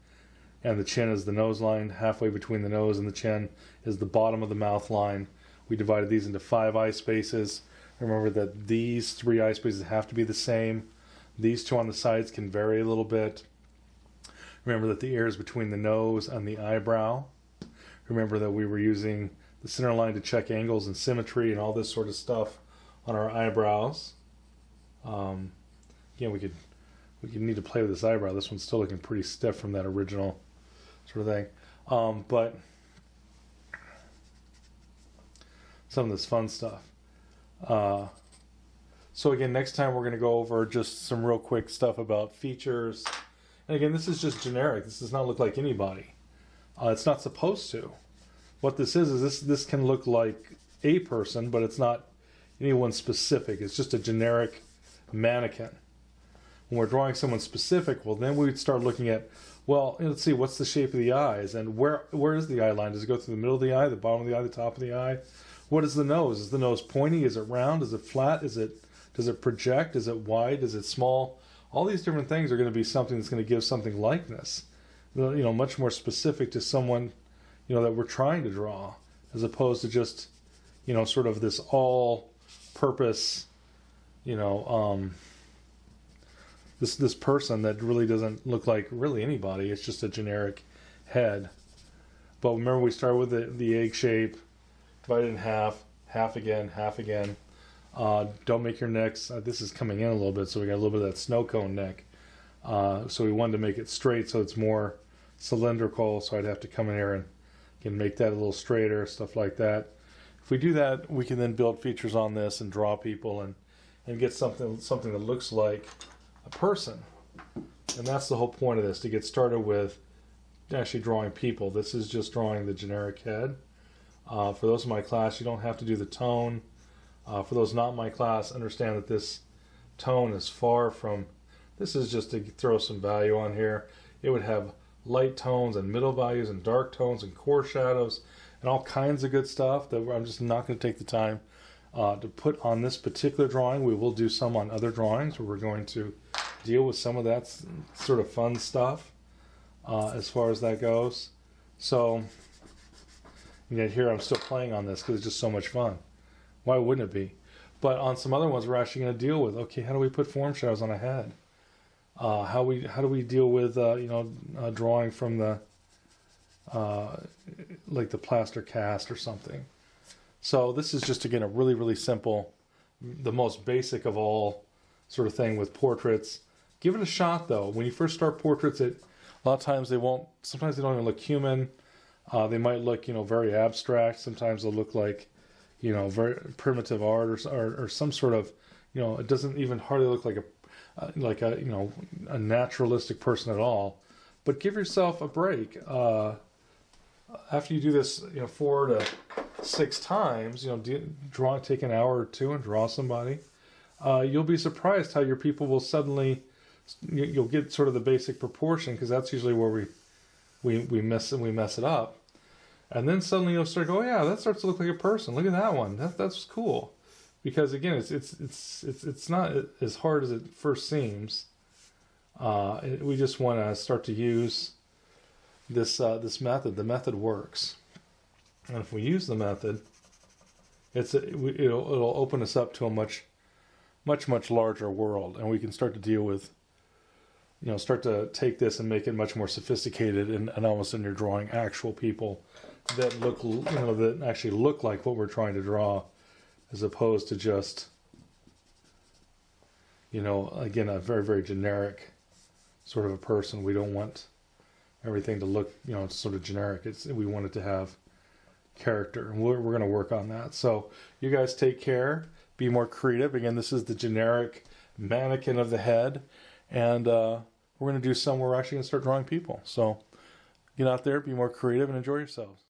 and the chin is the nose line. Halfway between the nose and the chin is the bottom of the mouth line. We divided these into 5 eye spaces. Remember that these 3 eye spaces have to be the same. These 2 on the sides can vary a little bit. Remember that the ear is between the nose and the eyebrow. Remember that we were using the center line to check angles and symmetry and all this sort of stuff on our eyebrows. Again, we could need to play with this eyebrow. This one's still looking pretty stiff from that original sort of thing. But some of this fun stuff. So again, next time we're going to go over just some real quick stuff about features. And again, this is just generic. This does not look like anybody. It's not supposed to. What this is this can look like a person, but it's not anyone specific. It's just a generic mannequin. When we're drawing someone specific, well, then we'd start looking at, well, let's see, what's the shape of the eyes? And where is the eye line? Does it go through the middle of the eye, the bottom of the eye, the top of the eye? What is the nose? Is the nose pointy? Is it round? Is it flat? Does it project? Is it wide? Is it small? All these different things are going to be something that's going to give something likeness, much more specific to someone, that we're trying to draw, as opposed to just, sort of this all-purpose, this person that really doesn't look like really anybody. It's just a generic head. But remember, we start with the egg shape, divide it in half, half again, half again. Don't make your necks, this is coming in a little bit, so we got a little bit of that snow cone neck. So we wanted to make it straight so it's more cylindrical, so I'd have to come in here and again make that a little straighter, stuff like that. If we do that, we can then build features on this and draw people and get something that looks like a person. And that's the whole point of this, to get started with actually drawing people. This is just drawing the generic head. For those in my class, you don't have to do the tone. For those not in my class, understand that this tone is far from, this is just to throw some value on here. It would have light tones and middle values and dark tones and core shadows and all kinds of good stuff that I'm just not going to take the time to put on this particular drawing. We will do some on other drawings where we're going to deal with some of that sort of fun stuff as far as that goes. So, yet here I'm still playing on this because it's just so much fun. Why wouldn't it be? But on some other ones, we're actually going to deal with, okay, how do we put form shadows on a head? How do we deal with drawing from the like the plaster cast or something? So this is just, again, a really, really simple, the most basic of all sort of thing with portraits. Give it a shot, though. When you first start portraits, a lot of times sometimes they don't even look human. They might look, very abstract. Sometimes they'll look like, very primitive art or some sort of, it doesn't even hardly look like a naturalistic person at all. But give yourself a break. After you do this, 4 to 6 times, take an hour or 2 and draw somebody. You'll be surprised how your people will suddenly, you'll get sort of the basic proportion, because that's usually where we miss it up. And then suddenly you'll start to go, oh yeah, that starts to look like a person. Look at that one. That's cool. Because again, it's not as hard as it first seems. We just want to start to use this method. The method works, and if we use the method, it'll open us up to a much larger world, and we can start to deal with, start to take this and make it much more sophisticated, and almost in your drawing actual people that look, that actually look like what we're trying to draw, as opposed to just, again, a very, very generic sort of a person. We don't want everything to look, sort of generic. We want it to have character, and we're going to work on that. So you guys take care, be more creative. Again, this is the generic mannequin of the head, and we're going to do some where we're actually going to start drawing people. So get out there, be more creative, and enjoy yourselves.